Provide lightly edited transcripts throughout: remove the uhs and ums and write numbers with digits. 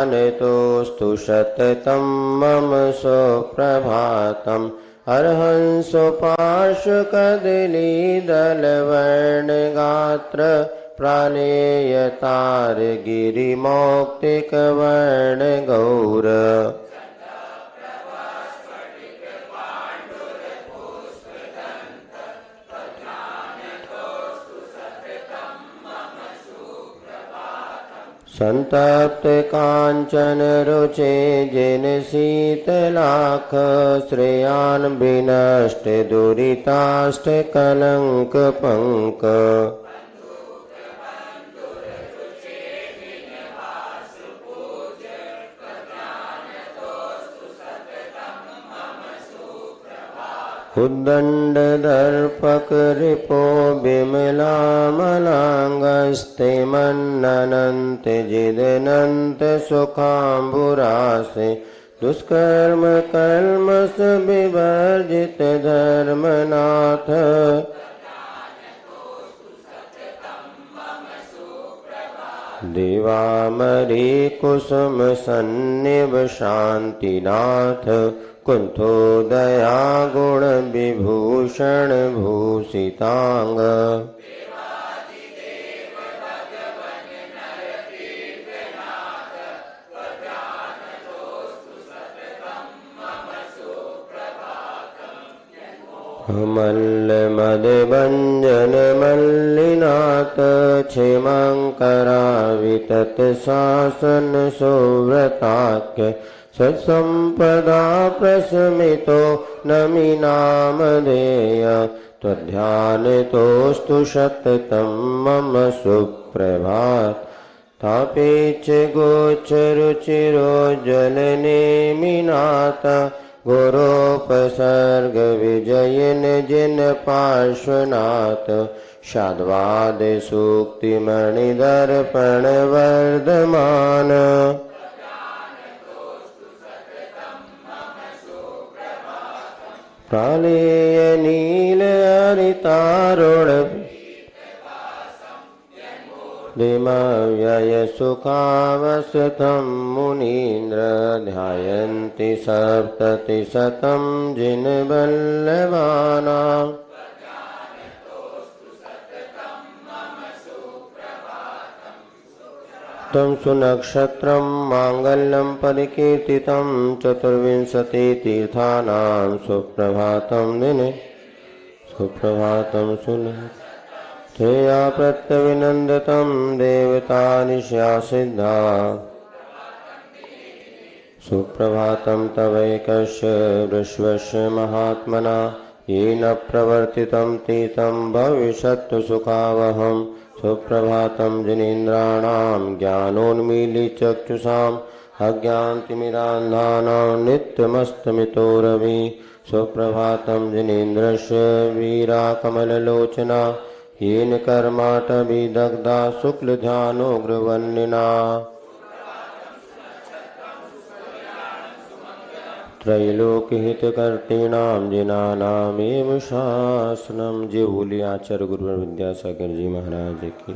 नतोऽस्तु सततं मम सुप्रभातम् अर्हंसो पार्श्वकदलीदलवर्णगात्र प्रालेयतारगिरिमौक्तिकवर्णगौर संतप्त कांचन रुचे जिन शीतलाख श्रेयान विनष्ट दुरिताष्ट कलंक पंक उद्दंड दर्पक रिपो बिमलामलांगस्ते मन्ननंत जिदनंत सुखांबुरासे दुष्कर्म कल्मष विवर्जित धर्मनाथ दिवामरी कुसुम सन्निभ शांतिनाथ कुंठो दया गुण विभूषण भूषितांग मल्ल मद भंजन मल्लिनाथ क्षेमंकरा वितत शासन सुव्रताख्य सत्संपदा प्रशमितो नमि नामधेय त्वध्यानतोऽस्तु सततं मम सुप्रभात तापेच गोचरुचिरो जलनेमिनाथ गुरोपसर्ग विजयन जिन पार्श्वनाथ शाद्वाद सूक्तिमणिदर्पण वर्धमान प्रालेय नील हरितारुण दिमव्यय सुखावसतं मुनीन्द्र ध्यायन्ति सप्तति शतं जिन वल्लभानाम् तं सुनक्षत्रं मांगल्यं परिकीर्तितं चतुर्विंशति तीर्थानां सुप्रभातं दिने सुप्रभातं सुने श्रेया प्रत्यविनन्दतं देवतानिशा सिद्धा सुप्रभातं तवैकस्य विश्वस्य महात्मना येन प्रवर्तितं तीर्थं भविष्यत्तु सुखावहम् सुप्रभातं जिनेन्द्राणां ज्ञानोन्मीलितचक्षुषाम् अज्ञानतिमिरान्धानां नित्यमस्तमितो रवि सुप्रभातं जिनेन्द्रस्य वीराकमललोचना येन कर्माटविदग्धा शुक्लध्यानोग्रवर्णिना त्रैलोक्यहितकर्तॄणां जिनानामेव शासनम। जय बोले आचार्य गुरुवर विद्यासागर जी महाराज की।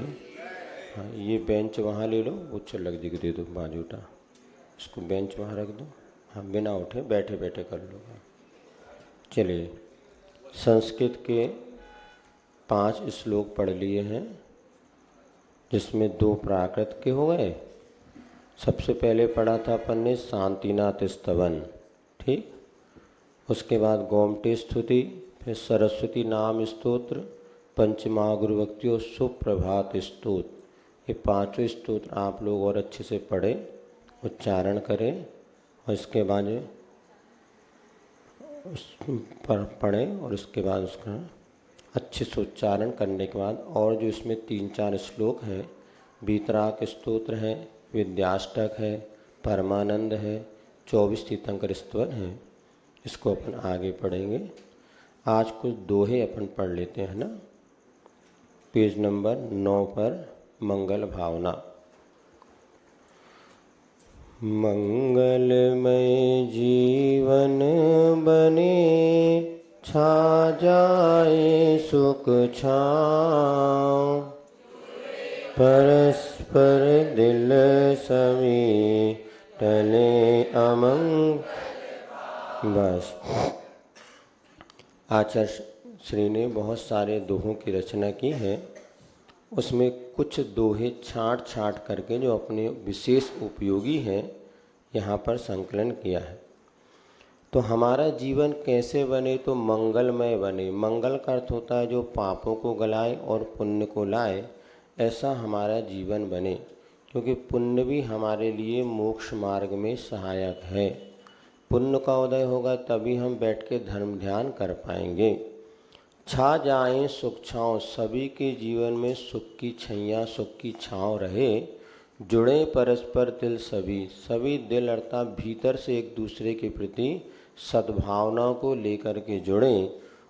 हाँ, ये बेंच वहाँ ले लो, वो लग जी दे दो बाजूटा, इसको बेंच वहाँ रख दो। हाँ, बिना उठे बैठे बैठे कर लो। चलिए, संस्कृत के 5 श्लोक पढ़ लिए हैं, जिसमें 2 प्राकृत के हो गए। सबसे पहले पढ़ा था अपन ने शांतिनाथ स्तवन, ठीक। उसके बाद गोमटी स्तुति, फिर सरस्वती नाम स्तोत्र, पंचमहागुरुभक्तियों सुप्रभात स्तोत्र। ये 5 स्तोत्र आप लोग और अच्छे से पढ़ें, उच्चारण करें, और इसके बाद पढ़ें, और उसके बाद उसका अच्छे से उच्चारण करने के बाद और जो इसमें 3-4 श्लोक हैं, वीतराग स्तोत्र है, विद्याष्टक है, परमानंद है, 24 तीर्थंकर स्तवन है, इसको अपन आगे पढ़ेंगे। आज कुछ दोहे अपन पढ़ लेते हैं ना। पेज नंबर 9 पर मंगल भावना। मंगलमय जीवन बने, छा जाए सुख छाँव, परस्पर दिल समी टले अमंग। बस आचार्य श्री ने बहुत सारे दोहों की रचना की है, उसमें कुछ दोहे छांट छांट करके जो अपने विशेष उपयोगी हैं यहाँ पर संकलन किया है। तो हमारा जीवन कैसे बने? तो मंगलमय बने। मंगल का अर्थ होता है जो पापों को गलाए और पुण्य को लाए, ऐसा हमारा जीवन बने, क्योंकि पुण्य भी हमारे लिए मोक्ष मार्ग में सहायक है। पुण्य का उदय होगा तभी हम बैठ के धर्म ध्यान कर पाएंगे। छा जाएं सुख छाँव, सभी के जीवन में सुख की छैया सुख की छाँव रहे। जुड़े परस्पर दिल सभी, सभी दिल अर्थात भीतर से एक दूसरे के प्रति सद्भावनाओं को लेकर के जुड़ें।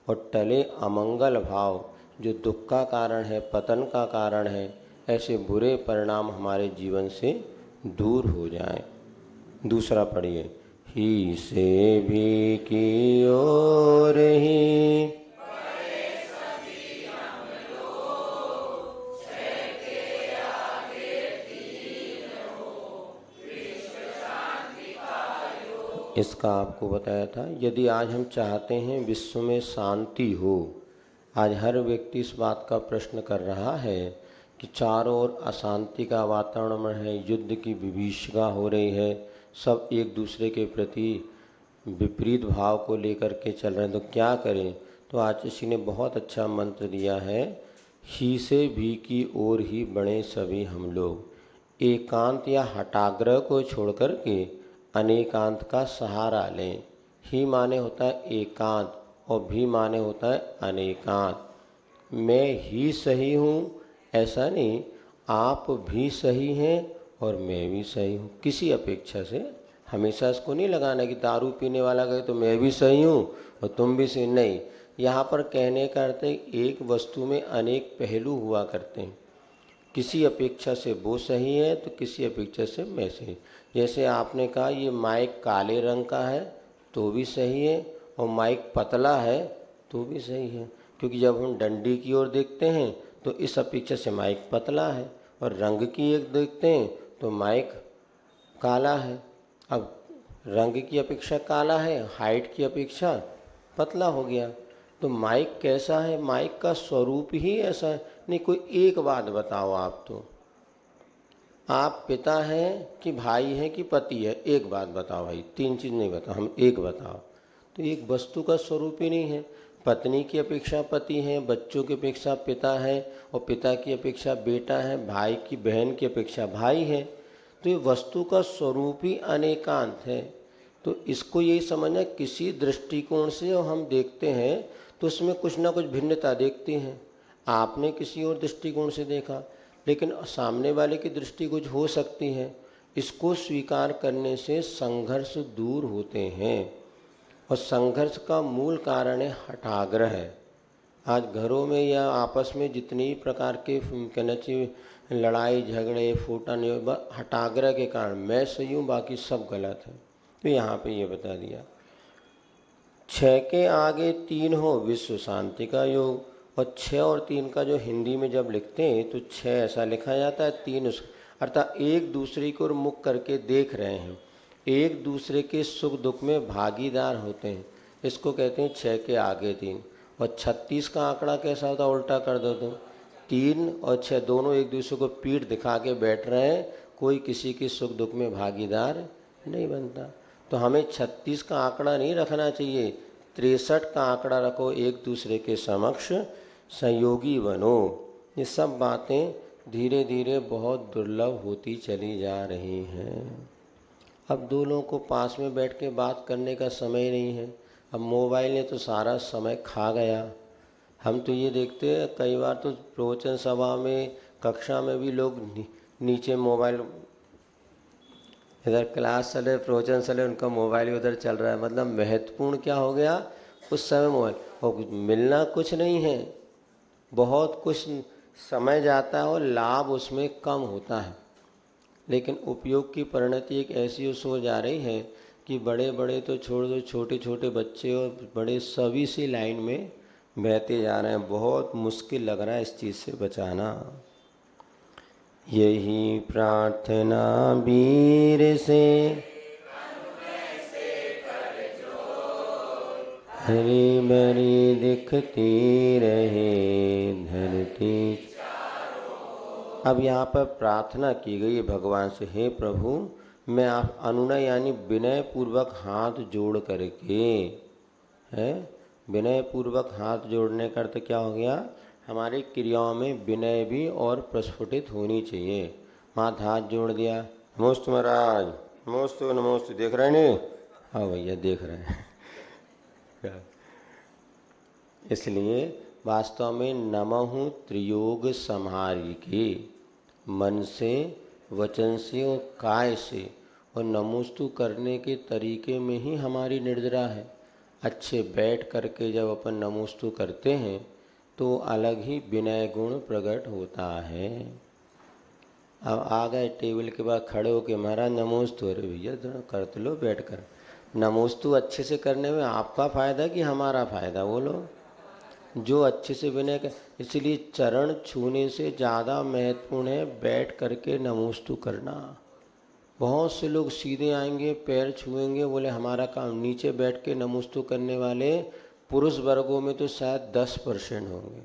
और टले अमंगल भाव, जो दुख का कारण है, पतन का कारण है, ऐसे बुरे परिणाम हमारे जीवन से दूर हो जाएं। दूसरा पढ़िए। ही से भी की ओर ही इसका आपको बताया था। यदि आज हम चाहते हैं विश्व में शांति हो, आज हर व्यक्ति इस बात का प्रश्न कर रहा है कि चारों ओर अशांति का वातावरण है, युद्ध की विभीषिका हो रही है, सब एक दूसरे के प्रति विपरीत भाव को लेकर के चल रहे हैं, तो क्या करें? तो आज इसी ने बहुत अच्छा मंत्र दिया है। ही से भी की ओर ही बढ़े सभी हम लोग। एकांत या हठाग्रह को छोड़कर के अनेकांत का सहारा लें। ही माने होता है एकांत और भी माने होता है अनेकांत। मैं ही सही हूँ ऐसा नहीं, आप भी सही हैं और मैं भी सही हूँ। किसी अपेक्षा से हमेशा इसको नहीं लगाना कि दारू पीने वाला कहे तो मैं भी सही हूँ और तुम भी सही। नहीं, यहाँ पर कहने का अर्थ है एक वस्तु में अनेक पहलू हुआ करते हैं। किसी अपेक्षा से वो सही है तो किसी अपेक्षा से मैं सही। जैसे आपने कहा ये माइक काले रंग का है तो भी सही है, और माइक पतला है तो भी सही है, क्योंकि जब हम डंडी की ओर देखते हैं तो इस अपेक्षा से माइक पतला है, और रंग की एक देखते हैं तो माइक काला है। अब रंग की अपेक्षा काला है, हाइट की अपेक्षा पतला हो गया। तो माइक कैसा है? माइक का स्वरूप ही ऐसा है। नहीं, कोई एक बात बताओ आप, तो आप पिता हैं कि भाई हैं कि पति है? एक बात बताओ भाई, तीन चीज़ नहीं बताओ, हम एक बताओ। तो एक वस्तु का स्वरूप ही नहीं है। पत्नी की अपेक्षा पति है, बच्चों की अपेक्षा पिता है, और पिता की अपेक्षा बेटा है, भाई की बहन की अपेक्षा भाई है। तो ये वस्तु का स्वरूप ही अनेकांत है। तो इसको यही समझना, किसी दृष्टिकोण से हम देखते हैं तो उसमें कुछ ना कुछ भिन्नता देखते हैं। आपने किसी और दृष्टिकोण से देखा, लेकिन सामने वाले की दृष्टि कुछ हो सकती है। इसको स्वीकार करने से संघर्ष दूर होते हैं, और संघर्ष का मूल कारण है हठाग्रह है। आज घरों में या आपस में जितनी प्रकार के कहना चाहिए लड़ाई झगड़े फूटा नहीं, हठाग्रह के कारण मैं सही हूँ बाकी सब गलत है। तो यहाँ पे ये बता दिया, 6 के आगे 3 हो विश्व शांति का योग। और 6 और 3 का जो हिंदी में जब लिखते हैं तो 6 ऐसा लिखा जाता है, 3 अर्थात एक दूसरे को मुख करके देख रहे हैं, एक दूसरे के सुख दुख में भागीदार होते हैं। इसको कहते हैं 6 के आगे 3। और 36 का आंकड़ा कैसा होता है? उल्टा कर दो तो 3 और 6 दोनों एक दूसरे को पीठ दिखा के बैठ रहे हैं, कोई किसी के सुख दुख में भागीदार नहीं बनता। तो हमें 36 का आंकड़ा नहीं रखना चाहिए, 63 का आंकड़ा रखो, एक दूसरे के समक्ष सहयोगी बनो। ये सब बातें धीरे धीरे बहुत दुर्लभ होती चली जा रही हैं। अब दो लोगों को पास में बैठ के बात करने का समय नहीं है। अब मोबाइल ने तो सारा समय खा गया। हम तो ये देखते हैं कई बार तो प्रवचन सभा में कक्षा में भी लोग नीचे मोबाइल, इधर क्लास चले प्रवचन चले उनका मोबाइल उधर चल रहा है। मतलब महत्वपूर्ण क्या हो गया उस समय मोबाइल, और मिलना कुछ नहीं है, बहुत कुछ समय जाता है और लाभ उसमें कम होता है। लेकिन उपयोग की परिणति एक ऐसी हो जा रही है कि बड़े बड़े तो छोड़ दो, छोटे छोटे बच्चे और बड़े सभी सी लाइन में बहते जा रहे हैं। बहुत मुश्किल लग रहा है इस चीज़ से बचाना। यही प्रार्थना वीर से हरी भरी दिखती रहे धरती। अब यहाँ पर प्रार्थना की गई भगवान से, हे प्रभु मैं आप अनुनय यानी विनय पूर्वक हाथ जोड़ करके, है विनय पूर्वक हाथ जोड़ने का अर्थ क्या हो गया, हमारी क्रियाओं में विनय भी और प्रस्फुटित होनी चाहिए। हाथ हाथ जोड़ दिया, नमोस्तु महाराज, नमोस्तु नमोस्तु, देख रहे नहीं? हाँ भैया देख रहे हैं। इसलिए वास्तव में नमहु त्रियोग संहारी के मन से, वचन से और काय से और नमोस्तु करने के तरीके में ही हमारी निर्जरा है। अच्छे बैठ करके जब अपन नमोस्तु करते हैं तो अलग ही विनय गुण प्रकट होता है। अब आ गए टेबल के बाद खड़े होके महाराज नमोस्तु, अरे भैया कर तो लो बैठ कर। नमोस्तु अच्छे से करने में आपका फ़ायदा कि हमारा फ़ायदा, बोलो? जो अच्छे से विनय कर, इसलिए चरण छूने से ज़्यादा महत्वपूर्ण है बैठ करके नमोस्तु करना। बहुत से लोग सीधे आएंगे, पैर छुएंगे, बोले हमारा काम। नीचे बैठ के नमोस्तु करने वाले पुरुष वर्गों में तो शायद 10% होंगे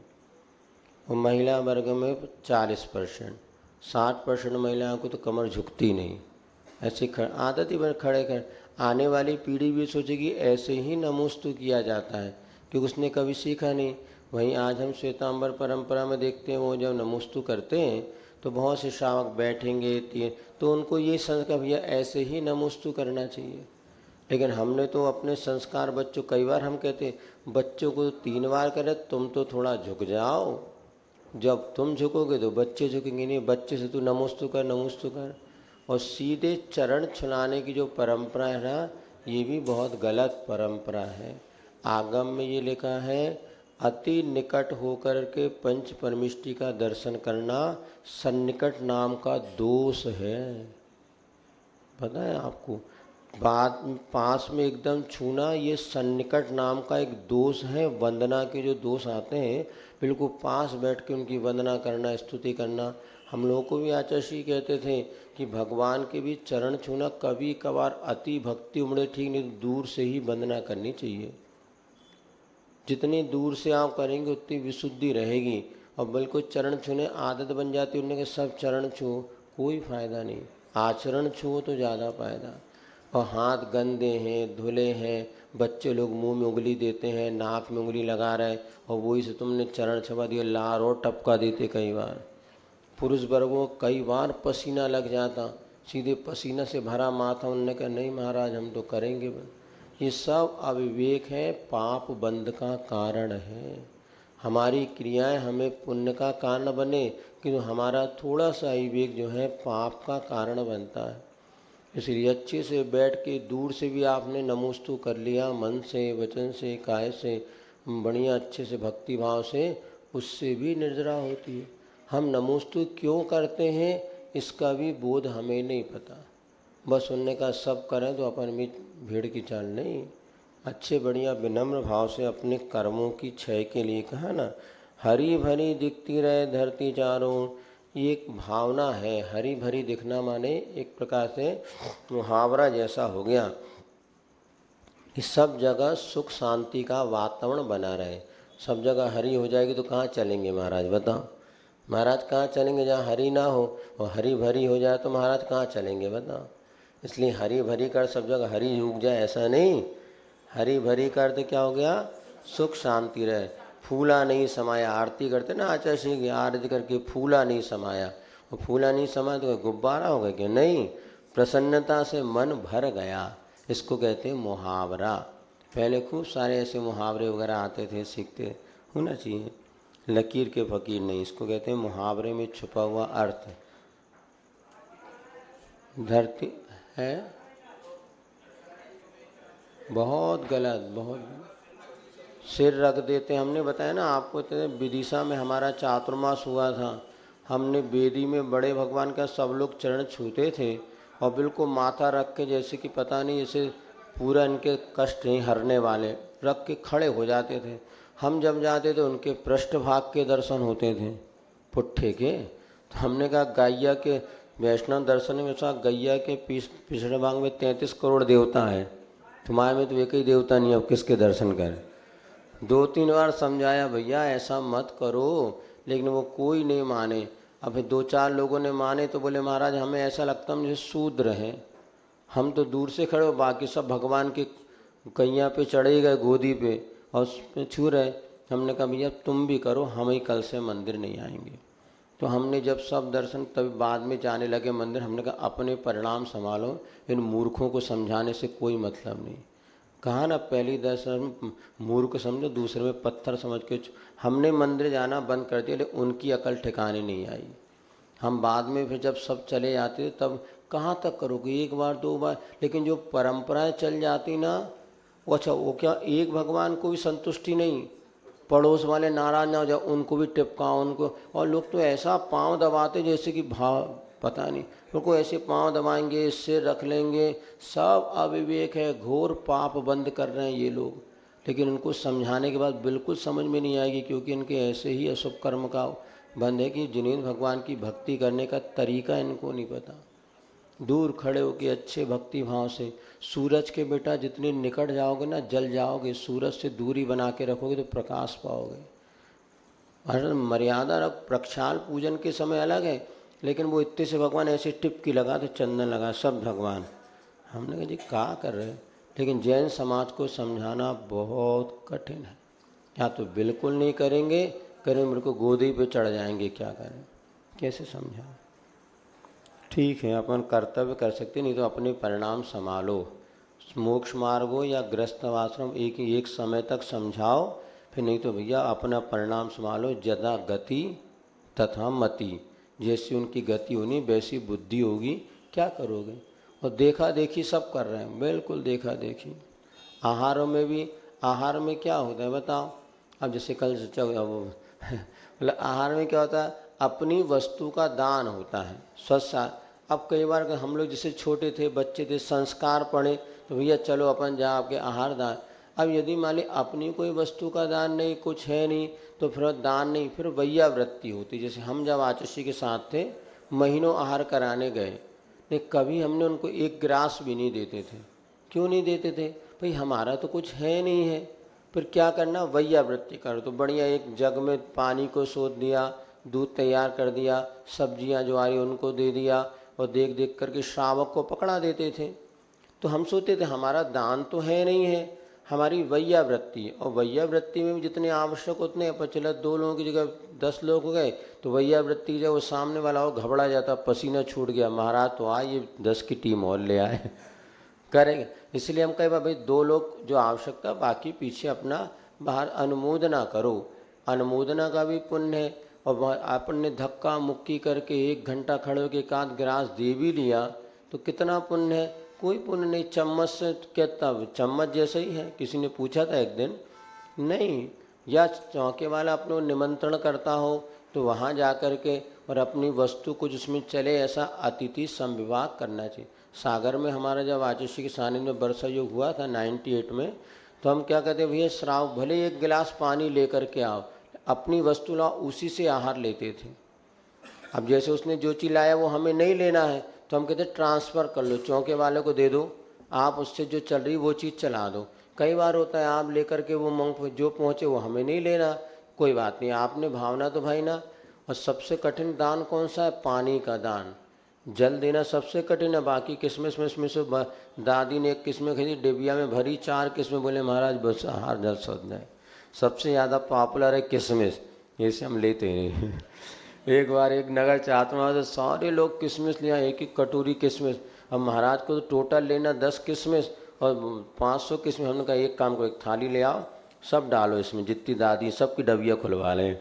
और महिला वर्ग में 40%। 60% महिलाओं को तो कमर झुकती नहीं, ऐसे आदत ही बन खड़े कर। आने वाली पीढ़ी भी सोचेगी ऐसे ही नमोस्तु किया जाता है, क्योंकि उसने कभी सीखा नहीं। वहीं आज हम श्वेतांबर परंपरा में देखते हैं, वो जब नमोस्तु करते हैं तो बहुत से श्रावक बैठेंगे तो उनको ये संस्कार, भैया ऐसे ही नमोस्तु करना चाहिए। लेकिन हमने तो अपने संस्कार बच्चों, कई बार हम कहते बच्चों को 3 बार करें, तुम तो थोड़ा झुक जाओ, जब तुम झुकोगे तो बच्चे झुकेंगे नहीं। बच्चे से तू नमोस्तु कर, नमोस्तु कर। और सीधे चरण छुलाने की जो परंपरा है ना, ये भी बहुत गलत परंपरा है। आगम में ये लिखा है, अति निकट होकर के पंच परमिष्टि का दर्शन करना सन्निकट नाम का दोष है। पता है आपको? बात पास में एकदम छूना ये सन्निकट नाम का एक दोष है। वंदना के जो दोष आते हैं, बिल्कुल पास बैठ के उनकी वंदना करना, स्तुति करना। हम लोगों को भी आचार्य कहते थे कि भगवान के भी चरण छूना कभी कभार अति भक्ति उमड़े ठीक नहीं, दूर से ही वंदना करनी चाहिए। जितनी दूर से आप करेंगे उतनी विशुद्धि रहेगी। और बिल्कुल चरण छूने आदत बन जाती, उन्होंने कहा सब चरण छुओ, कोई फ़ायदा नहीं। आचरण छुओ तो ज़्यादा फ़ायदा। और हाथ गंदे हैं, धुले हैं, बच्चे लोग मुंह में उंगली देते हैं, नाक में उंगली लगा रहे, और वही से तुमने चरण छुआ दिया, लार और टपका देते। कई बार पुरुष वर्गों को कई बार पसीना लग जाता, सीधे पसीना से भरा माथा। उन्होंने कहा नहीं महाराज हम तो करेंगे। ये सब अविवेक है, पाप बंध का कारण है। हमारी क्रियाएं हमें पुण्य का कारण बने, किंतु हमारा थोड़ा सा अविवेक जो है पाप का कारण बनता है। इसलिए अच्छे से बैठ के दूर से भी आपने नमोस्तु कर लिया, मन से, वचन से, काय से, बढ़िया अच्छे से भक्ति भाव से, उससे भी निर्जरा होती है। हम नमोस्तु क्यों करते हैं इसका भी बोध हमें नहीं पता। बस सुनने का सब करें तो अपन भी भीड़ की चाल नहीं। अच्छे बढ़िया विनम्र भाव से अपने कर्मों की क्षय के लिए कहा ना, हरी भरी दिखती रहे धरती चारों। ये एक भावना है। हरी भरी दिखना माने एक प्रकार से मुहावरा जैसा हो गया कि सब जगह सुख शांति का वातावरण बना रहे। सब जगह हरी हो जाएगी तो कहाँ चलेंगे महाराज, बताओ? महाराज कहाँ चलेंगे जहाँ हरी ना हो, और हरी भरी हो जाए तो महाराज कहाँ चलेंगे, बताओ? इसलिए हरी भरी कर सब जगह हरी उग जाए ऐसा नहीं। हरी भरी कर तो क्या हो गया, सुख शांति रहे। फूला नहीं समाया, आरती करते ना आचार्य की, आरती करके फूला नहीं समाया। वो फूला नहीं समाया तो गुब्बारा हो गया क्या? नहीं, प्रसन्नता से मन भर गया। इसको कहते हैं मुहावरा। पहले खूब सारे ऐसे मुहावरे वगैरह आते थे, सीखते होना चाहिए। लकीर के फकीर नहीं, इसको कहते हैं मुहावरे में छुपा हुआ अर्थ। धरती है बहुत गलत, बहुत सिर रख देते। हमने बताया ना आपको, विदिशा में हमारा चातुर्मास हुआ था। हमने वेदी में बड़े भगवान का सब लोग चरण छूते थे और बिल्कुल माथा रख के, जैसे कि पता नहीं जैसे पूरा इनके कष्ट नहीं हरने वाले, रख के खड़े हो जाते थे। हम जब जाते थे उनके पृष्ठ भाग के दर्शन होते थे, पुट्ठे के। तो हमने कहा गैया के वैष्णव दर्शन के साथ गैया के पिछड़े भाग में 33 करोड़ देवता हैं, तुम्हारे में तो एक ही देवता नहीं, अब किसके दर्शन करें। 2-3 बार समझाया भैया ऐसा मत करो, लेकिन वो कोई नहीं माने। अब 2-4 लोगों ने माने तो बोले महाराज हमें ऐसा लगता है मुझे शूद्र हैं, हम तो दूर से खड़े हो, बाकी सब भगवान के कैया पे चढ़े गए गोदी पे और उस पे छू रहे। हमने कहा भैया तुम भी करो, हम ही कल से मंदिर नहीं आएंगे। तो हमने जब सब दर्शन तभी बाद में जाने लगे मंदिर। हमने कहा अपने परिणाम संभालो, इन मूर्खों को समझाने से कोई मतलब नहीं। कहा ना पहली दर्शन में मूर्ख समझो, दूसरे में पत्थर समझ के। हमने मंदिर जाना बंद कर दिया, लेकिन उनकी अकल ठिकाने नहीं आई। हम बाद में फिर जब सब चले जाते तब कहाँ तक करोगे, 1 बार 2 बार, लेकिन जो परंपराएं चल जाती ना वो अच्छा, वो क्या एक भगवान को भी संतुष्टि नहीं, पड़ोस वाले नाराज ना हो जाओ उनको भी टिपकाओ उनको। और लोग तो ऐसा पाँव दबाते जैसे कि भाव पता नहीं, उनको ऐसे पाँव दबाएंगे, सिर रख लेंगे, सब अविवेक है, घोर पाप बंद कर रहे हैं ये लोग। लेकिन उनको समझाने के बाद बिल्कुल समझ में नहीं आएगी, क्योंकि इनके ऐसे ही अशुभ कर्म का बंद है कि जिन्हें भगवान की भक्ति करने का तरीका इनको नहीं पता। दूर खड़े हो के अच्छे भक्ति भाव से, सूरज के बेटा जितने निकट जाओगे ना जल जाओगे, सूरज से दूरी बना के रखोगे तो प्रकाश पाओगे। और मर्यादा प्रक्षाल पूजन के समय अलग है, लेकिन वो इतने से भगवान ऐसे टिपकी लगा तो चंदन लगा सब भगवान। हमने कहा जी क्या कर रहे हैं, लेकिन जैन समाज को समझाना बहुत कठिन है। या तो बिल्कुल नहीं करेंगे, करें मेरे को गोदी पे चढ़ जाएंगे, क्या करें, कैसे समझाएं। ठीक है अपन कर्तव्य कर सकते, नहीं तो अपने परिणाम संभालो। मोक्ष मार्ग हो या गृहस्थ आश्रम एक समय तक समझाओ, फिर नहीं तो भैया अपना परिणाम संभालो। जदा गति तथा मति, जैसी उनकी गति होनी वैसी बुद्धि होगी, क्या करोगे। और देखा देखी सब कर रहे हैं, बिल्कुल देखा देखी। आहारों में भी, आहार में क्या होता है बताओ। अब जैसे कल मतलब आहार में क्या होता है, अपनी वस्तु का दान होता है, स्वस्थ। अब कई बार हम लोग जैसे छोटे थे, बच्चे थे, संस्कार पढ़े तो भैया चलो अपन जा आपके आहार दान। अब यदि मान ली अपनी कोई वस्तु का दान नहीं, कुछ है नहीं, तो फिर दान नहीं, फिर वैया वृत्ति होती। जैसे हम जब आचुषी के साथ थे, महीनों आहार कराने गए, नहीं कभी हमने उनको 1 गिलास भी नहीं देते थे। क्यों नहीं देते थे भाई, हमारा तो कुछ है नहीं है। फिर क्या करना, वैया वृत्ति करो। तो बढ़िया एक जग में पानी को सोध दिया, दूध तैयार कर दिया, सब्जियां जो आई उनको दे दिया, और देख देख करके श्रावक को पकड़ा देते थे। तो हम सोचते थे हमारा दान तो है नहीं है, हमारी वैया वृत्ति है। और वैया वृत्ति में भी जितने आवश्यक उतने, पर चला 2 लोगों की जगह 10 लोग हो गए, तो वैया वृत्ति की जगह वो सामने वाला हो घबरा जाता, पसीना छूट गया, महाराज तो आइए 10 की टीम और ले आए करेंगे। इसलिए हम कहे भाई 2 लोग जो आवश्यकता, बाकी पीछे अपना बाहर अनुमोदना करो। अनुमोदना का भी पुण्य है। और अपन ने धक्का मुक्की करके 1 घंटा खड़े होकर 1 आध गिलास दे भी लिया तो कितना पुण्य है, कोई पुण्य नहीं। चम्मच से क्या, तब चम्मच जैसा ही है। किसी ने पूछा था एक दिन, नहीं, या चौके वाला अपने निमंत्रण करता हो तो वहाँ जा कर के और अपनी वस्तु को जिसमें चले, ऐसा अतिथि संविभाग करना चाहिए। सागर में हमारा जब आचुषी के सानिध्य में वर्षा योग हुआ था 98 में, तो हम क्या कहते भैया श्राव भले 1 गिलास पानी लेकर के आओ, अपनी वस्तु लाओ, उसी से आहार लेते थे। अब जैसे उसने जो चीज़ लाया वो हमें नहीं लेना है, तो हम कहते ट्रांसफ़र कर लो, चौके वाले को दे दो, आप उससे जो चल रही वो चीज़ चला दो। कई बार होता है आप लेकर के वो जो पहुँचे वो हमें नहीं लेना, कोई बात नहीं, आपने भावना तो भाई ना। और सबसे कठिन दान कौन सा है, पानी का दान। जल देना सबसे कठिन है, बाकी किस्में में से दादी ने 1 किस्में खरीदी, डिबिया में भरी, 4 किस्में, बोले महाराज बस आहार जल शोध जाए। सबसे ज़्यादा पॉपुलर है किशमिश, इसे हम लेते हैं। एक बार एक नगर चाहता हूँ तो सारे लोग किशमिश लिया, 1-1 कटोरी किशमिश। अब महाराज को तो टोटल लेना 10 किशमिश और 500 किशमिश। हमने कहा एक काम करो, 1 थाली ले आओ, सब डालो इसमें, जितनी दादी सबकी डबिया खुलवा लें।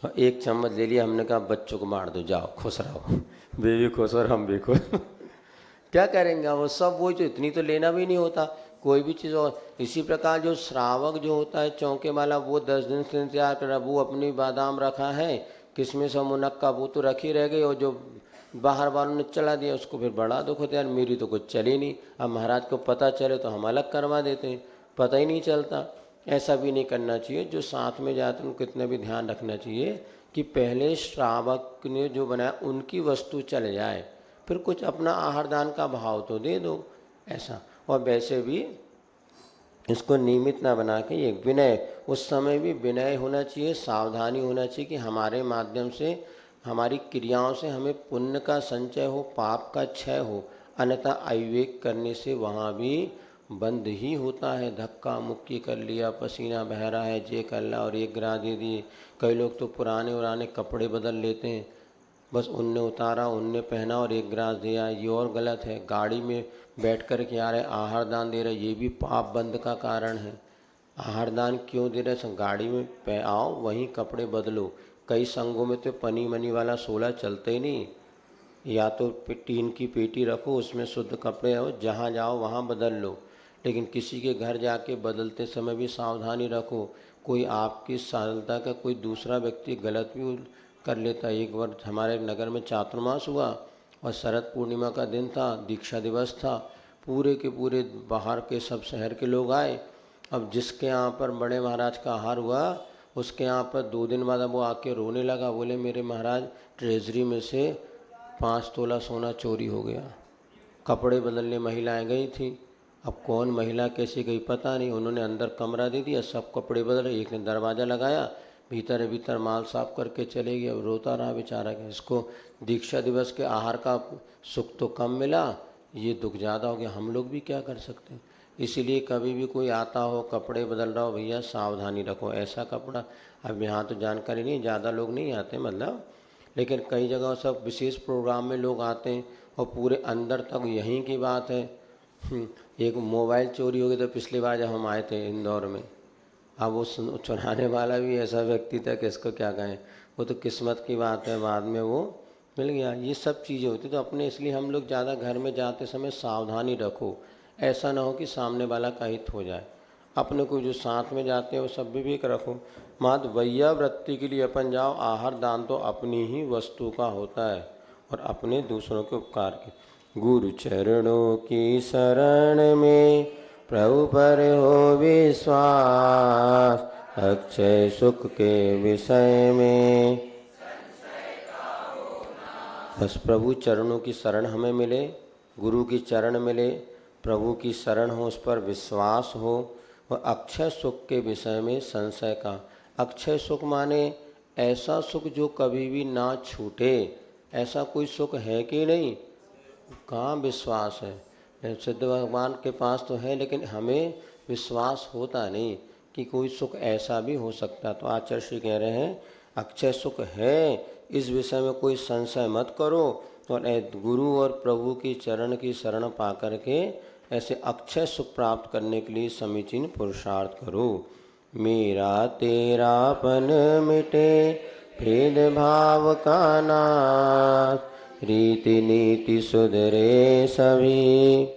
और 1 चम्मच ले लिया, हमने कहा बच्चों को बांट दो, जाओ खुश रहो, वे भी खुश और हम भी खुश। क्या करेंगे वो सब, वो जो इतनी तो लेना भी नहीं होता कोई भी चीज़। और इसी प्रकार जो श्रावक जो होता है चौके वाला, वो 10 दिन से इंतजार कर रहा, वो अपनी बादाम रखा है, किशमिश और मुनक्का वो तो रखी रह गई, और जो बाहर वालों ने चला दिया उसको फिर बड़ा दुख होता है, यार मेरी तो कुछ चली नहीं। अब महाराज को पता चले तो हम अलग करवा देते हैं, पता ही नहीं चलता। ऐसा भी नहीं करना चाहिए। जो साथ में जाते हैं उनको इतना भी ध्यान रखना चाहिए कि पहले श्रावक ने जो बनाया उनकी वस्तु चल जाए, फिर कुछ अपना आहार दान का भाव तो दे दो ऐसा। और वैसे भी इसको नियमित ना बना के ये विनय, उस समय भी विनय होना चाहिए, सावधानी होना चाहिए कि हमारे माध्यम से, हमारी क्रियाओं से हमें पुण्य का संचय हो, पाप का क्षय हो। अन्यथा अविवेक करने से वहाँ भी बंद ही होता है। धक्का मुक्की कर लिया, पसीना बह रहा है, जे कर ला और एक गिरा दे दिए। कई लोग तो पुराने कपड़े बदल लेते हैं, बस उनने उतारा, उनने पहना और एक गिलास दिया, ये और गलत है। गाड़ी में बैठ कर के आ रहे आहार दान दे रहे, ये भी पाप बंद का कारण है। आहार दान क्यों दे रहे? गाड़ी में आओ, वहीं कपड़े बदलो। कई संघों में तो पनी मनी वाला 16 चलते ही नहीं। या तो टीन की पेटी रखो, उसमें शुद्ध कपड़े हो, जहाँ जाओ वहाँ बदल लो। लेकिन किसी के घर जाके बदलते समय भी सावधानी रखो। कोई आपकी सरलता का कोई दूसरा व्यक्ति गलत भी कर लेता। एक बार हमारे नगर में चातुर्मास हुआ और शरद पूर्णिमा का दिन था, दीक्षा दिवस था। पूरे के पूरे बाहर के सब शहर के लोग आए। अब जिसके यहाँ पर बड़े महाराज का आहार हुआ, उसके यहाँ पर 2 दिन बाद अब वो आके रोने लगा। बोले मेरे महाराज, ट्रेजरी में से 5 तोला सोना चोरी हो गया। कपड़े बदलने महिलाएं गई थी। अब कौन महिला कैसे गई पता नहीं, उन्होंने अंदर कमरा दे दिया, सब कपड़े बदले। एक ने दरवाज़ा लगाया, भीतर माल साफ करके चले गए। अब रोता रहा बेचारा कि इसको दीक्षा दिवस के आहार का सुख तो कम मिला, ये दुख ज़्यादा हो गया। हम लोग भी क्या कर सकते हैं? इसीलिए कभी भी कोई आता हो, कपड़े बदल रहा हो, भैया सावधानी रखो। ऐसा कपड़ा, अब यहाँ तो जानकारी नहीं, ज़्यादा लोग नहीं आते मतलब, लेकिन कई जगह सब विशेष प्रोग्राम में लोग आते हैं और पूरे अंदर तक यहीं की बात है। एक मोबाइल चोरी हो गई तो पिछली बार जब हम आए थे इंदौर में, अब वो चुराने वाला भी ऐसा व्यक्ति था कि इसको क्या कहें, वो तो किस्मत की बात है, बाद में वो मिल गया। ये सब चीज़ें होती तो अपने, इसलिए हम लोग ज़्यादा घर में जाते समय सावधानी रखो। ऐसा ना हो कि सामने वाला का हित हो जाए। अपने को जो साथ में जाते हैं वो सब विवेक रखो। मात्र वैया वृत्ति के लिए अपन जाओ, आहार दान तो अपनी ही वस्तु का होता है और अपने दूसरों के उपकार के। गुरु चरणों की शरण में प्रभु पर हो विश्वास, अक्षय सुख के विषय में। बस प्रभु चरणों की शरण हमें मिले, गुरु की चरण मिले, प्रभु की शरण हो, उस पर विश्वास हो और अक्षय सुख के विषय में संशय का। अक्षय सुख माने ऐसा सुख जो कभी भी ना छूटे। ऐसा कोई सुख है कि नहीं? कहाँ विश्वास है? सिद्ध भगवान के पास तो है, लेकिन हमें विश्वास होता नहीं कि कोई सुख ऐसा भी हो सकता। तो आचार्य श्री कह रहे हैं अक्षय सुख है, इस विषय में कोई संशय मत करो। और गुरु और प्रभु की चरण की शरण पा करके ऐसे अक्षय सुख प्राप्त करने के लिए समीचीन पुरुषार्थ करो। मेरा तेरापन मिटे भेद भाव का नाश, रीति नीति सुधरे सभी।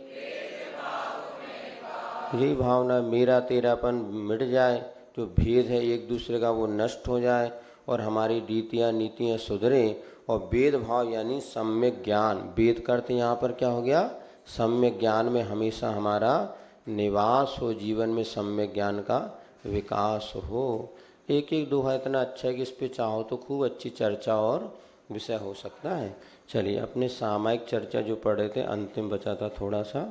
यही भावना, मेरा तेरापन मिट जाए, जो भेद है एक दूसरे का वो नष्ट हो जाए और हमारी रीतियाँ नीतियाँ सुधरें। और वेद भाव यानी सम्यक ज्ञान, वेद करते यहाँ पर क्या हो गया? सम्यक ज्ञान में हमेशा हमारा निवास हो, जीवन में सम्यक ज्ञान का विकास हो। एक एक दोहा इतना अच्छा है कि इस पे चाहो तो खूब अच्छी चर्चा और विषय हो सकता है। चलिए अपने सामायिक चर्चा जो पढ़े थे, अंतिम बचा था थोड़ा सा,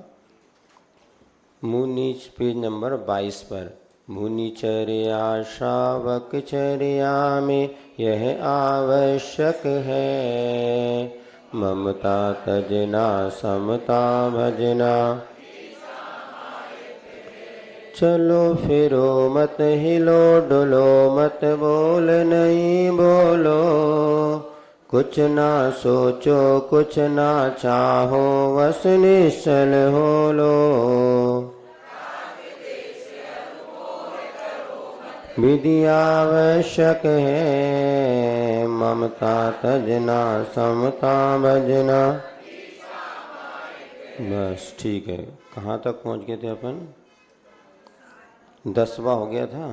मुनीच पेज नंबर 22 पर। मुनिचर्या श्रावक चर्या में यह आवश्यक है, ममता तजना समता भजना। चलो फिरो मत हिलो डुलो मत बोल नहीं बोलो, कुछ ना सोचो कुछ ना चाहो बस निश्चल हो लो। विधि आवश्यक है, ममता तजना समता भजना। बस ठीक है। कहाँ तक पहुँच गए थे अपन? 10वां हो गया था,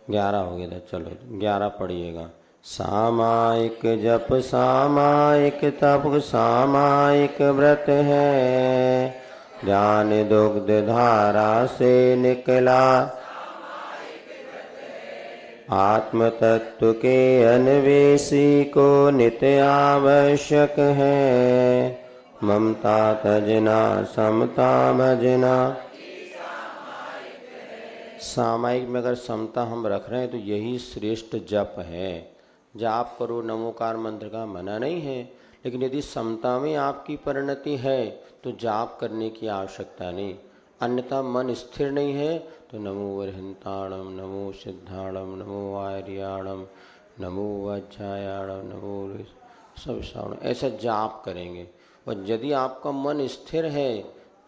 11 हो गया था। चलो 11 पढ़िएगा। सामायिक जप सामायिक तप सामायिक व्रत है, ज्ञान दुग्ध धारा से निकला। आत्म तत्व के अन्वेषी को नित्य आवश्यक है। ममता तजना समता भजना। सामायिक में अगर समता हम रख रहे हैं तो यही श्रेष्ठ जप है। जाप करो नमोकार मंत्र का मना नहीं है, लेकिन यदि समता में आपकी परिणति है तो जाप करने की आवश्यकता नहीं। अन्यथा मन स्थिर नहीं है तो नमो वरहंताणम, नमो सिद्धाणम, नमो आर्याणम, नमो वज्रायाणम, नमो सब श्रावण, ऐसा जाप करेंगे। और यदि आपका मन स्थिर है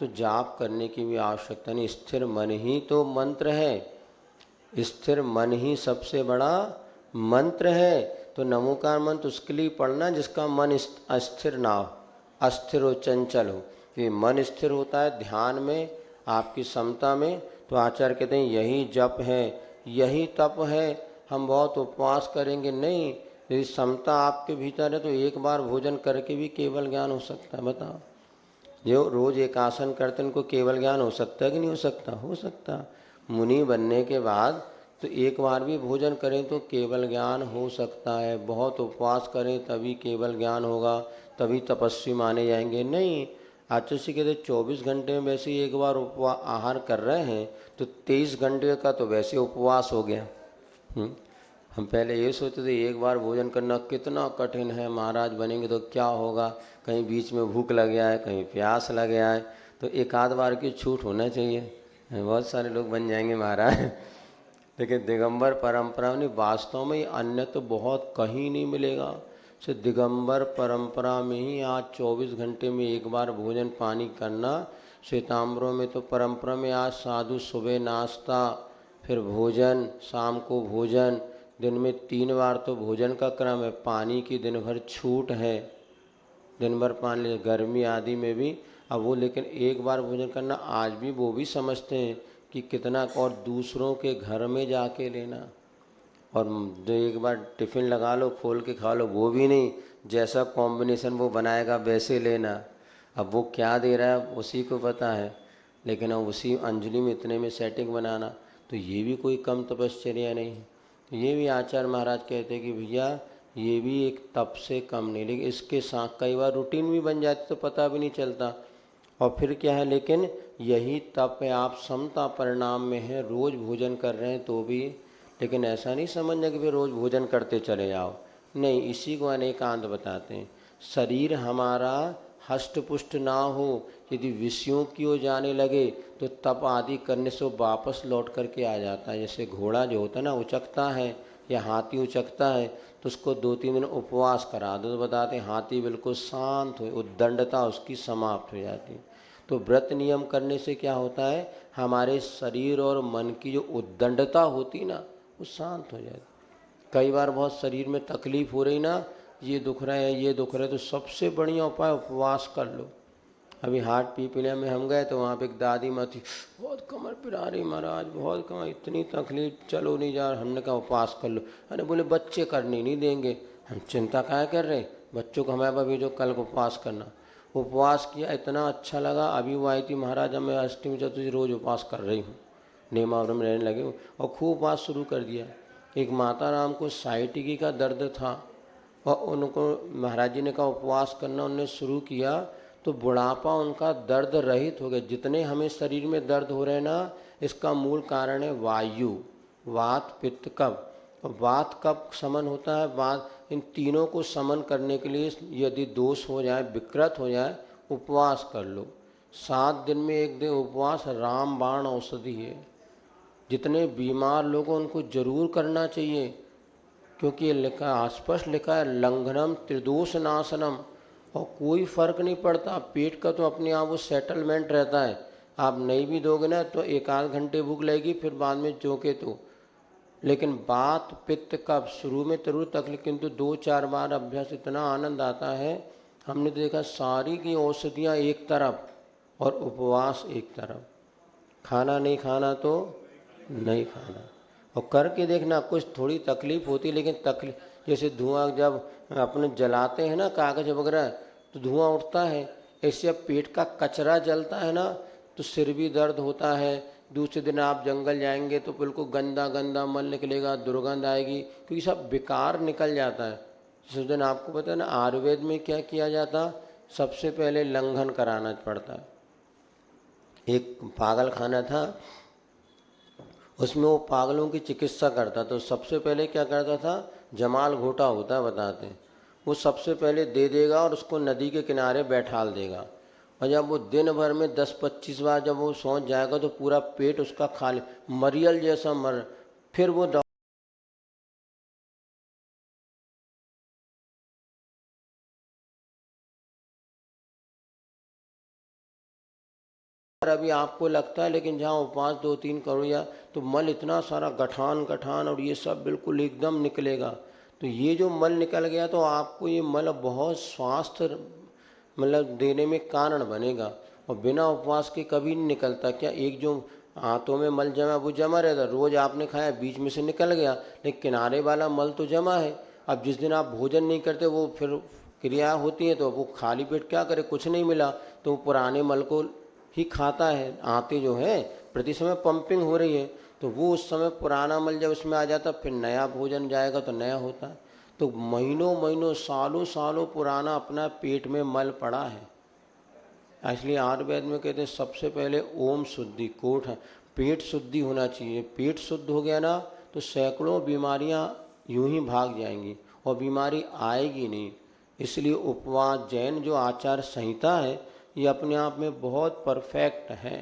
तो जाप करने की भी आवश्यकता नहीं। स्थिर मन ही तो मंत्र है, स्थिर मन ही सबसे बड़ा मंत्र है। तो नमोकार मंत्र उसके लिए पढ़ना जिसका मन अस्थिर ना हो, अस्थिर हो, चंचल हो। ये मन स्थिर होता है ध्यान में, आपकी समता में। तो आचार्य कहते हैं यही जप है, यही तप है। हम बहुत उपवास करेंगे नहीं, यदि समता आपके भीतर है तो एक बार भोजन करके भी केवल ज्ञान हो सकता है। बताओ, जो रोज एक आसन करते हैं उनको केवल ज्ञान हो सकता है कि नहीं हो सकता? हो सकता। मुनि बनने के बाद तो एक बार भी भोजन करें तो केवल ज्ञान हो सकता है। बहुत उपवास करें तभी केवल ज्ञान होगा, तभी तपस्वी माने जाएंगे नहीं। आचार्य कहते 24 घंटे में वैसे ही एक बार आहार कर रहे हैं तो 23 घंटे का तो वैसे उपवास हो गया। हम पहले ये सोचते थे एक बार भोजन करना कितना कठिन है, महाराज बनेंगे तो क्या होगा, कहीं बीच में भूख लग गया है, कहीं प्यास लग गया है, तो एक आध बार की छूट होना चाहिए, बहुत सारे लोग बन जाएंगे महाराज। लेकिन दिगंबर परंपरा में वास्तव में अन्य तो बहुत कहीं नहीं मिलेगा। से दिगंबर परंपरा में ही आज 24 घंटे में एक बार भोजन पानी करना। श्वेतांबरों में तो परंपरा में आज साधु सुबह नाश्ता, फिर भोजन, शाम को भोजन, दिन में 3 बार तो भोजन का क्रम है। पानी की दिन भर छूट है, दिन भर पानी, गर्मी आदि में भी। अब वो लेकिन एक बार भोजन करना आज भी वो भी समझते हैं कि कितना, और दूसरों के घर में जाके लेना, और जो एक बार टिफ़िन लगा लो खोल के खा लो, वो भी नहीं, जैसा कॉम्बिनेशन वो बनाएगा वैसे लेना। अब वो क्या दे रहा है उसी को पता है, लेकिन अब उसी अंजलि में इतने में सेटिंग बनाना, तो ये भी कोई कम तपश्चर्या नहीं है। तो ये भी आचार्य महाराज कहते हैं कि भैया ये भी एक तप से कम नहीं, लेकिन इसके साथ कई बार रूटीन भी बन जाती तो पता भी नहीं चलता। और फिर क्या है, लेकिन यही तप है, आप समता परिणाम में है, रोज़ भोजन कर रहे हैं तो भी। लेकिन ऐसा नहीं समझना कि फिर रोज़ भोजन करते चले जाओ, नहीं। इसी को अनेकांत बताते हैं। शरीर हमारा हष्ट पुष्ट ना हो, यदि विषयों की ओर जाने लगे तो तप आदि करने से वो वापस लौट करके आ जाता है। जैसे घोड़ा जो होता है ना उचकता है, या हाथी उचकता है, तो उसको 2-3 दिन उपवास करा दो तो बताते हैं हाथी बिल्कुल शांत हो, उद्दंडता उसकी समाप्त हो जाती है। तो व्रत नियम करने से क्या होता है, हमारे शरीर और मन की जो उद्दंडता होती ना वो शांत हो जाती। कई बार बहुत शरीर में तकलीफ हो रही ना, ये दुख रहा है ये दुख रहा है, तो सबसे बढ़िया उपाय उपवास कर लो। अभी हार्ट पीपलिया में हम गए तो वहाँ पे एक दादी माँ थी, बहुत कमर पिरा रही महाराज, बहुत कमर, इतनी तकलीफ, चलो नहीं जा रहा। हमने कहा उपवास कर लो। अरे बोले बच्चे करने नहीं देंगे। हम चिंता क्या कर रहे, बच्चों को हमारे पास भेजो, कल को उपवास करना। उपवास किया, इतना अच्छा लगा। अभी वो आई थी, महाराज मैं अष्टमी चतुर्थी रोज़ उपवास कर रही हूँ, नियमावरण में रहने लगे और खूब उपवास शुरू कर दिया। एक माता राम को साइटिकी का दर्द था और उनको महाराज जी ने कहा उपवास करना, उन्होंने शुरू किया तो बुढ़ापा उनका दर्द रहित हो गया। जितने हमें शरीर में दर्द हो रहे हैं ना, इसका मूल कारण है वायु, वात पित्त कफ। वात कफ समन होता है, वात, इन तीनों को समन करने के लिए यदि दोष हो जाए, विकृत हो जाए, उपवास कर लो। 7 दिन में 1 दिन उपवास रामबाण औषधि है। जितने बीमार लोग हैं उनको जरूर करना चाहिए, क्योंकि ये लिखा, स्पष्ट लिखा है लंघनम त्रिदोष नाशनम। और कोई फर्क नहीं पड़ता, पेट का तो अपने आप वो सेटलमेंट रहता है। आप नहीं भी दोगे ना तो 1-8 घंटे भूख लगेगी, फिर बाद में चौंके तो। लेकिन बात पित्त कफ शुरू में जरूर तकलीफ, किंतु 2-4 बार अभ्यास इतना आनंद आता है। हमने तो देखा सारी की औषधियाँ एक तरफ और उपवास एक तरफ, खाना नहीं खाना तो नहीं खाना। और करके देखना, कुछ थोड़ी तकलीफ होती, लेकिन तकलीफ जैसे धुआं जब अपने जलाते हैं ना कागज वगैरह तो धुआं उठता है, ऐसे अब पेट का कचरा जलता है ना तो सिर भी दर्द होता है, दूसरे दिन आप जंगल जाएंगे तो बिल्कुल गंदा गंदा मल निकलेगा, दुर्गंध आएगी, क्योंकि सब बेकार निकल जाता है। जिस दिन आपको पता है ना आयुर्वेद में क्या किया जाता, सबसे पहले लंघन कराना पड़ता है। एक पागल खाना था, उसमें वो पागलों की चिकित्सा करता, तो सबसे पहले क्या करता था, जमाल घोटा होता है बताते हैं, वो सबसे पहले दे देगा और उसको नदी के किनारे बैठाल देगा, और जब वो दिन भर में 10-25 बार जब वो सोच जाएगा तो पूरा पेट उसका खाली मरियल जैसा मर, फिर वो अभी आपको लगता है, लेकिन जहाँ उपवास 2-3 करो या तो मल इतना सारा गठान गठान और ये सब बिल्कुल एकदम निकलेगा। तो ये जो मल निकल गया तो आपको ये मल बहुत स्वास्थ्य मतलब देने में कारण बनेगा, और बिना उपवास के कभी नहीं निकलता। क्या एक जो हाथों में मल जमा वो जमा रहता, रोज आपने खाया बीच में से निकल गया, लेकिन किनारे वाला मल तो जमा है। अब जिस दिन आप भोजन नहीं करते वो फिर क्रिया होती है तो वो खाली पेट क्या करे, कुछ नहीं मिला तो पुराने मल को ही खाता है। आते जो है प्रति समय पंपिंग हो रही है, तो वो उस समय पुराना मल जब उसमें आ जाता फिर नया भोजन जाएगा तो नया होता है। तो महीनों महीनों सालों सालों पुराना अपना पेट में मल पड़ा है। इसलिए आयुर्वेद में कहते हैं सबसे पहले ओम शुद्धि कोठ है, पेट शुद्धि होना चाहिए। पेट शुद्ध हो गया ना तो सैकड़ों बीमारियां यूं ही भाग जाएंगी और बीमारी आएगी नहीं। इसलिए उपवास जैन जो आचार संहिता है ये अपने आप में बहुत परफेक्ट है।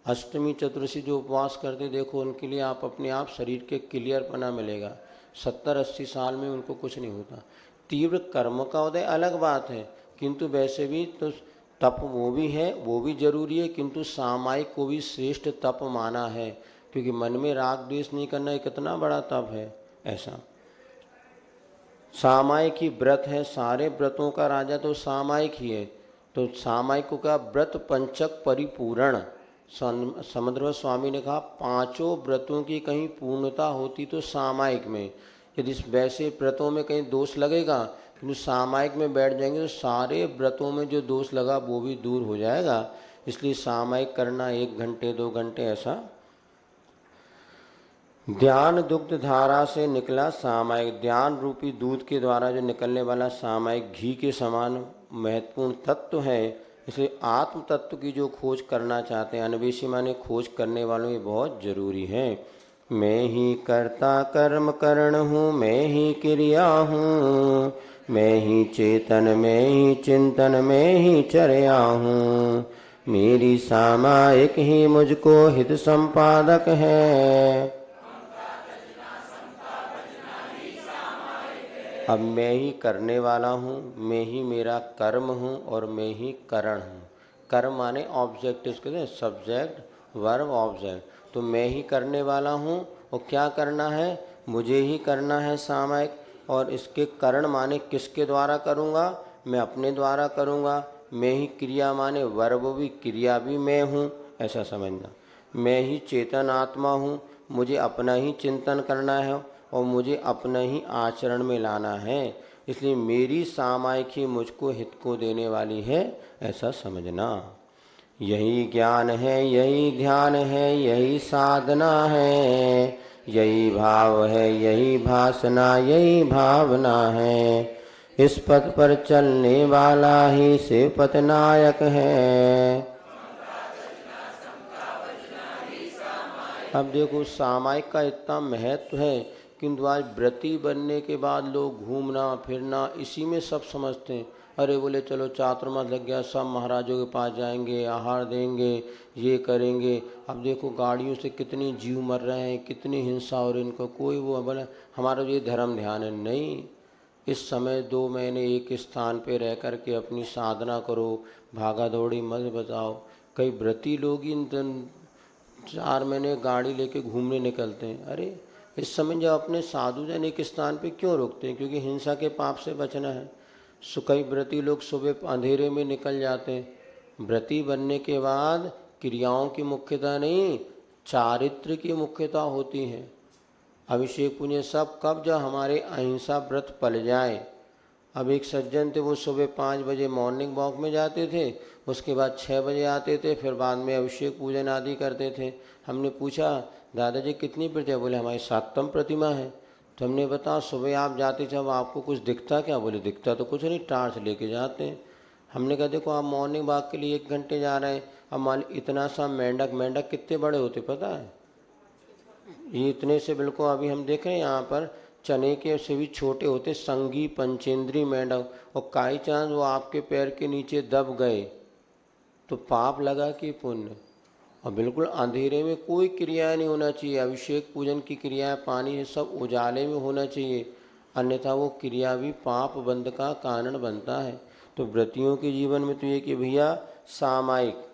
अष्टमी चतुर्दशी जो उपवास करते देखो उनके लिए आप अपने आप शरीर के क्लियर पना मिलेगा। 70-80 साल में उनको कुछ नहीं होता। तीव्र कर्म का उदय अलग बात है, किंतु वैसे भी तो तप वो भी है, वो भी जरूरी है, किंतु सामायिक को भी श्रेष्ठ तप माना है, क्योंकि मन में राग द्वेष नहीं करना एक कितना बड़ा तप है। ऐसा सामायिक ही व्रत है, सारे व्रतों का राजा तो सामायिक ही है। तो सामायिक को कहा व्रत पंचक परिपूर्ण। समुद्र स्वामी ने कहा पांचों व्रतों की कहीं पूर्णता होती तो सामायिक में, यदि वैसे व्रतों में कहीं दोष लगेगा किंतु सामायिक में बैठ जाएंगे तो सारे व्रतों में जो दोष लगा वो भी दूर हो जाएगा। इसलिए सामायिक करना 1 घंटे 2 घंटे ऐसा। ध्यान दुग्ध धारा से निकला सामायिक, ध्यान रूपी दूध के द्वारा जो निकलने वाला सामायिक घी के समान महत्वपूर्ण तत्व है। इसलिए आत्म तत्व की जो खोज करना चाहते हैं अन्वेषी माने खोज करने वालों ये बहुत जरूरी है। मैं ही कर्ता कर्म करण हूँ, मैं ही क्रिया हूँ, मैं ही चेतन, मैं ही चिंतन, मैं ही चर्या हूँ, मेरी सामायिक ही मुझको हित संपादक है। अब मैं ही करने वाला हूँ, मैं ही मेरा कर्म हूँ और मैं ही करण हूँ। कर्म माने ऑब्जेक्ट, इसको कहते हैं सब्जेक्ट वर्ब ऑब्जेक्ट। तो मैं ही करने वाला हूँ और क्या करना है, मुझे ही करना है सामायिक। और इसके करण माने किसके द्वारा करूँगा, मैं अपने द्वारा करूँगा। मैं ही क्रिया माने वर्ब भी क्रिया भी मैं हूँ, ऐसा समझना। मैं ही चेतन आत्मा हूँ, मुझे अपना ही चिंतन करना है और मुझे अपना ही आचरण में लाना है। इसलिए मेरी सामायिक ही मुझको हित को देने वाली है, ऐसा समझना। यही ज्ञान है, यही ध्यान है, यही साधना है, यही भाव है, यही भासना, यही भावना है। इस पथ पर चलने वाला ही शिव पथ नायक है। अब देखो सामायिक का इतना महत्व है, किंतु आज व्रती बनने के बाद लोग घूमना फिरना इसी में सब समझते हैं। अरे बोले चलो चातुर्मास लग गया, सब महाराजों के पास जाएंगे, आहार देंगे, ये करेंगे। अब देखो गाड़ियों से कितनी जीव मर रहे हैं, कितनी हिंसा और इनको कोई वो बोले हमारा ये धर्म ध्यान है। नहीं, इस समय 2 महीने एक स्थान पे रह कर के अपनी साधना करो, भागा दौड़ी मत बताओ। कई व्रती लोग इन 4 महीने गाड़ी लेके घूमने निकलते हैं। अरे इस समय जब अपने साधुजन एक स्थान पे क्यों रुकते हैं, क्योंकि हिंसा के पाप से बचना है। कई व्रती लोग सुबह अंधेरे में निकल जाते हैं। व्रती बनने के बाद क्रियाओं की मुख्यता नहीं, चारित्र की मुख्यता होती है। अभिषेक पुण्य सब कब, जब हमारे अहिंसा व्रत पल जाए अब एक सज्जन थे, वो सुबह 5 बजे मॉर्निंग वॉक में जाते थे, उसके बाद 6 बजे आते थे, फिर बाद में अभिषेक पूजन आदि करते थे। हमने पूछा दादाजी कितनी प्रतिमा? बोले हमारी 7तम प्रतिमा है। तो हमने बताया सुबह आप जाते थे, अब आपको कुछ दिखता क्या? बोले दिखता तो कुछ नहीं, टार्च लेके जाते हैं। हमने कहा देखो आप मॉर्निंग वॉक के लिए 1 घंटे जा रहे हैं, अब मान इतना सा मेंढक कितने बड़े होते पता है? ये इतने से बिल्कुल अभी हम देख रहे हैं यहाँ पर चने के से भी छोटे होते, संगी पंचेंद्री मेंढक, और काई चांद वो आपके पैर के नीचे दब गए तो पाप लगा कि पुण्य? और बिल्कुल अंधेरे में कोई क्रिया नहीं होना चाहिए। अभिषेक पूजन की क्रियाएं पानी है सब उजाले में होना चाहिए, अन्यथा वो क्रिया भी पाप बंध का कारण बनता है। तो व्रतियों के जीवन में तो ये कि भैया सामायिक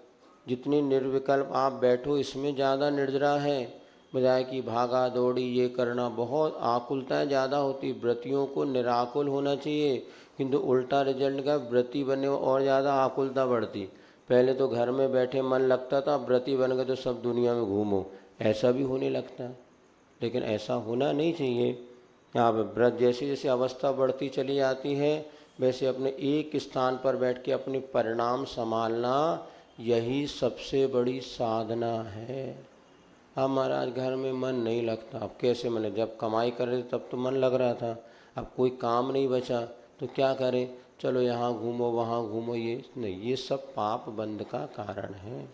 जितनी निर्विकल्प आप बैठो इसमें ज़्यादा निर्जरा है, बजाय कि भागा दौड़ी ये करना, बहुत आकुलताएँ ज़्यादा होती। व्रतियों को निराकुल होना चाहिए, किंतु उल्टा रिजल्ट का व्रती बनने और ज़्यादा आकुलता बढ़ती। पहले तो घर में बैठे मन लगता था, व्रती बन गए तो सब दुनिया में घूमो, ऐसा भी होने लगता है। लेकिन ऐसा होना नहीं चाहिए। आप व्रत जैसे जैसे अवस्था बढ़ती चली जाती है वैसे अपने एक स्थान पर बैठ के अपने परिणाम संभालना, यही सबसे बड़ी साधना है। अब महाराज घर में मन नहीं लगता, अब कैसे मन? जब कमाई कर रहे थे तब तो मन लग रहा था, अब कोई काम नहीं बचा तो क्या करें? चलो यहाँ घूमो वहाँ घूमो, ये नहीं, ये सब पाप बंध का कारण है।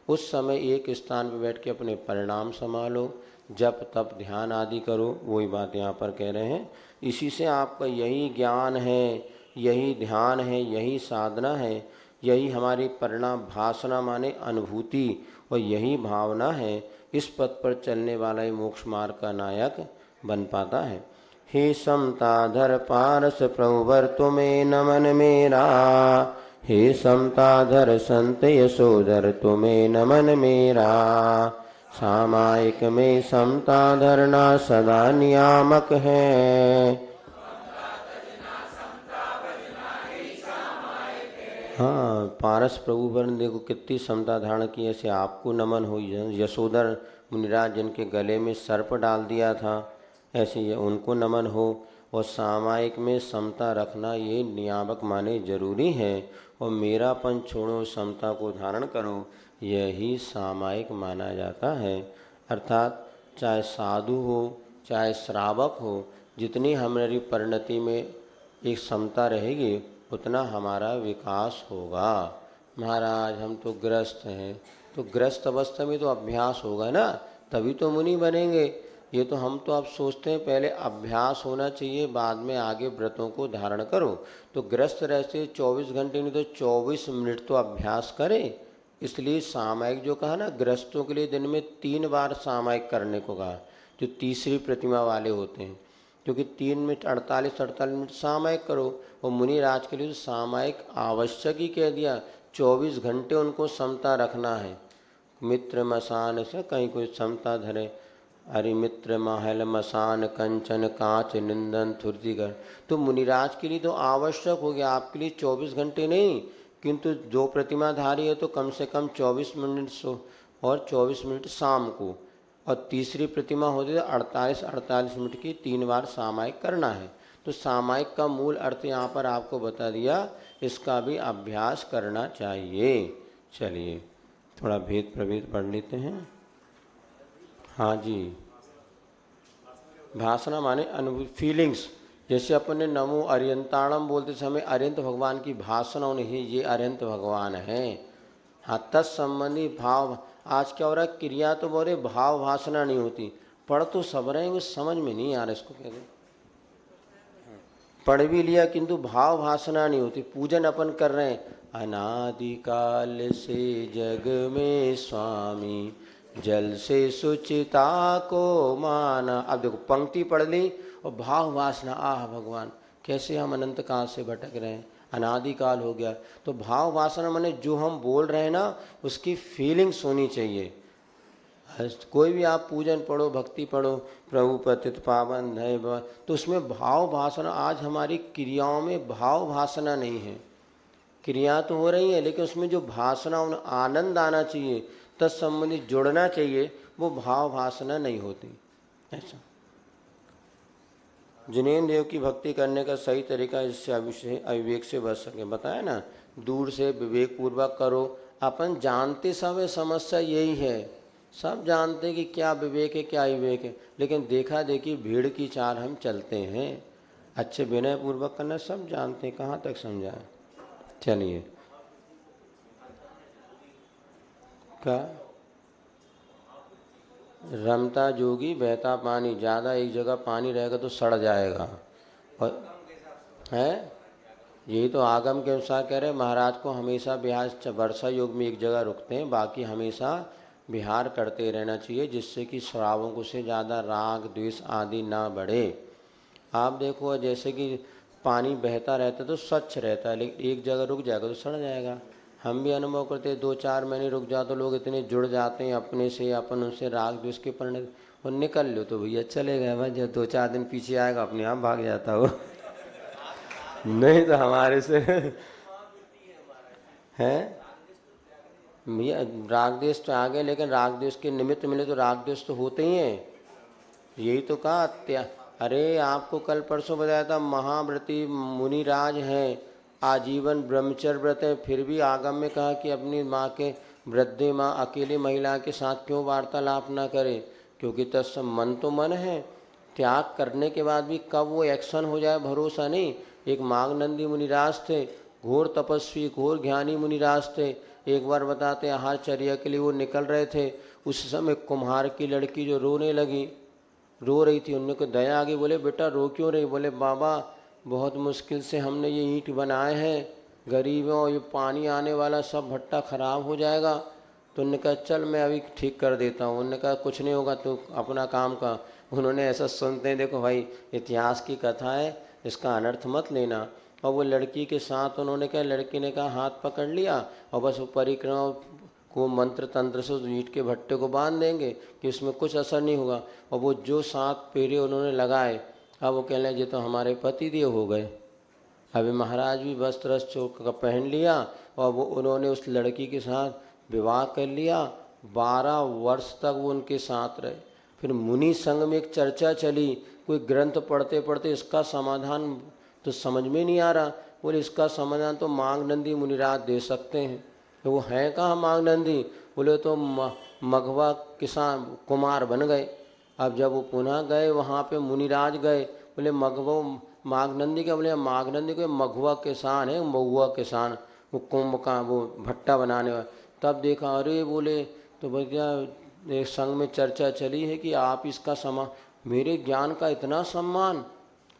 उस समय एक स्थान पर बैठ के अपने परिणाम संभालो, जप तप ध्यान आदि करो, वही बात यहाँ पर कह रहे हैं। इसी से आपका यही ज्ञान है, यही ध्यान है, यही साधना है, यही हमारी परिणाम भासना माने अनुभूति, और यही भावना है। इस पथ पर चलने वाला ही मोक्ष मार्ग का नायक बन पाता है। हे समताधर पारस प्रभुवर तुम्हें नमन मेरा, हे समताधर संत यशोधर तुम्हें नमन मेरा। सामायिक में समता धरना सदा नियामक है। हाँ, पारस प्रभु पर देखो कितनी समता धारण की, ऐसे आपको नमन हो। यशोधर मुनिराज जिनके गले में सर्प डाल दिया था, ऐसे ये उनको नमन हो। और सामायिक में समता रखना ये नियामक माने जरूरी है। और मेरापन छोड़ो, समता को धारण करो, यही सामायिक माना जाता है। अर्थात चाहे साधु हो चाहे श्रावक हो, जितनी हमारी परिणति में एक समता रहेगी उतना हमारा विकास होगा। महाराज हम तो ग्रस्त हैं, तो ग्रस्त अवस्था में तो अभ्यास होगा ना, तभी तो मुनि बनेंगे। ये तो हम तो अब सोचते हैं पहले अभ्यास होना चाहिए, बाद में आगे व्रतों को धारण करो। तो ग्रस्त रहते 24 घंटे नहीं तो 24 मिनट तो अभ्यास करें। इसलिए सामायिक जो कहा ना, ग्रस्तों के लिए दिन में 3 बार सामायिक करने को कहा, जो तीसरी प्रतिमा वाले होते हैं, क्योंकि 3 मिनट 48 मिनट सामायिक करो। और मुनिराज के लिए तो सामायिक आवश्यक ही कह दिया, 24 घंटे उनको समता रखना है। मित्र मसान से कहीं कोई समता धरे, अरे मित्र महल मसान कंचन कांच निंदन थुर्तिगर। तो मुनिराज के लिए तो आवश्यक हो गया, आपके लिए 24 घंटे नहीं, किंतु जो प्रतिमाधारी है तो कम से कम 24 मिनट और 24 मिनट शाम को, और तीसरी प्रतिमा होती है 48 मिनट की 3 बार सामायिक करना है। तो सामायिक का मूल अर्थ यहाँ पर आपको बता दिया, इसका भी अभ्यास करना चाहिए। चलिए थोड़ा भेद प्रभेद पढ़ लेते हैं। हाँ जी, भासना माने अनुभूति, फीलिंग्स। जैसे अपन ने नमो अर्यंताणम बोलते समय अर्यंत भगवान की भासना नहीं, ये अर्यंत भगवान है। हाँ, तत्संबंधी भाव। आज क्या हो रहा है, क्रिया तो बोल रहे, भाव भासना नहीं होती। पढ़ तो सब रहे हैं, वो समझ में नहीं आ रहा, इसको कहते पढ़ भी लिया किंतु भाव भासना नहीं होती। पूजन अपन कर रहे हैं, अनादिकाल से जग में स्वामी जल से सुचिता को माना। अब देखो पंक्ति पढ़ ली और भाव वासना, आह भगवान कैसे हम अनंत काल से भटक रहे हैं, अनादिकाल हो गया। तो भाव वासना माने जो हम बोल रहे हैं ना, उसकी फीलिंग्स होनी चाहिए। कोई भी आप पूजन पढ़ो, भक्ति पढ़ो, प्रभु पतित पावन है, तो उसमें भाव भासना। आज हमारी क्रियाओं में भाव भासना नहीं है। क्रिया तो हो रही है लेकिन उसमें जो भासना, उन आनंद आना चाहिए, तत्संबंधी जुड़ना चाहिए, वो भाव भासना नहीं होती। ऐसा जिनेन्द्र देव की भक्ति करने का सही तरीका इससे अविवेक से बच सके, बताया ना, दूर से विवेक पूर्वक करो। अपन जानते सब है, समस्या यही है, सब जानते कि क्या विवेक है क्या अविवेक है, लेकिन देखा देखी भीड़ की चाल हम चलते हैं। अच्छे विनय पूर्वक करना सब जानते हैं, कहाँ तक समझाएं। चलिए, क्या रमता जोगी बहता पानी, ज़्यादा एक जगह पानी रहेगा तो सड़ जाएगा। और है यही तो आगम के अनुसार कह रहे महाराज को हमेशा विहार वर्षा योग में एक जगह रुकते हैं, बाकी हमेशा विहार करते रहना चाहिए, जिससे कि श्रावकों से ज़्यादा राग द्वेष आदि ना बढ़े। आप देखो जैसे कि पानी बहता रहता तो स्वच्छ रहता है, लेकिन एक जगह रुक जाएगा तो सड़ जाएगा। हम भी अनुभव करते हैं, 2-4 महीने रुक जाओ तो लोग इतने जुड़ जाते हैं अपने से, अपन उनसे राग द्वेष के परिणत, और निकल लो तो भैया चले गए भाई, जब 2-4 दिन पीछे आएगा अपने आप भाग जाता हो। नहीं तो हमारे से है भैया, राग द्वेष तो आ गए, लेकिन राग द्वेष के निमित्त मिले तो राग द्वेष तो होते ही हैं। यही तो कहा, अरे आपको कल परसों बताया था, महाव्रती मुनिराज हैं, आजीवन ब्रह्मचर्य व्रत है, फिर भी आगम में कहा कि अपनी माँ के वृद्धे माँ अकेली महिला के साथ क्यों वार्तालाप ना करे, क्योंकि तत्सम मन तो मन है, त्याग करने के बाद भी कब वो एक्शन हो जाए भरोसा नहीं। एक माघनंदी मुनिराज थे, घोर तपस्वी घोर ज्ञानी मुनिराज थे। एक बार बताते आहारचर्या के लिए वो निकल रहे थे, उस समय कुम्हार की लड़की जो रोने लगी, रो रही थी, उन्होंने दया आ गई, बोले बेटा रो क्यों रही, बोले बाबा बहुत मुश्किल से हमने ये ईंट बनाए हैं, गरीबों ये पानी आने वाला सब भट्टा खराब हो जाएगा। तो उन्होंने कहा चल मैं अभी ठीक कर देता हूँ। उन्होंने कहा कुछ नहीं होगा, तो अपना काम का। उन्होंने ऐसा सुनते हैं, देखो भाई इतिहास की कथा है, इसका अनर्थ मत लेना। और वो लड़की के साथ उन्होंने कहा, लड़की ने कहा हाथ पकड़ लिया और बस वो परिक्रमा को मंत्र तंत्र से उस ईंट के भट्टे को बांध देंगे कि उसमें कुछ असर नहीं होगा। और वो जो 7 फेरे उन्होंने लगाए, अब वो कह रहे ये तो हमारे पति देव हो गए। अभी महाराज भी वस्त्र का पहन लिया और वो उन्होंने उस लड़की के साथ विवाह कर लिया। 12 वर्ष तक वो उनके साथ रहे। फिर मुनि संघ में एक चर्चा चली, कोई ग्रंथ पढ़ते पढ़ते इसका समाधान तो समझ में नहीं आ रहा, बोले इसका समाधान तो माघनंदी मुनिराज दे सकते हैं। तो वो हैं कहाँ माघनंदी, बोले तो मघवा किसान कुमार बन गए। अब जब वो पुनः गए वहाँ पे मुनिराज गए, बोले मघवा माघनंदी का, बोले माघनंदी को मघवा किसान है, महुआ किसान, वो कुंभ का वो भट्टा बनाने वाला। तब देखा अरे बोले तो भैया एक संघ में चर्चा चली है कि आप इसका मेरे ज्ञान का इतना सम्मान।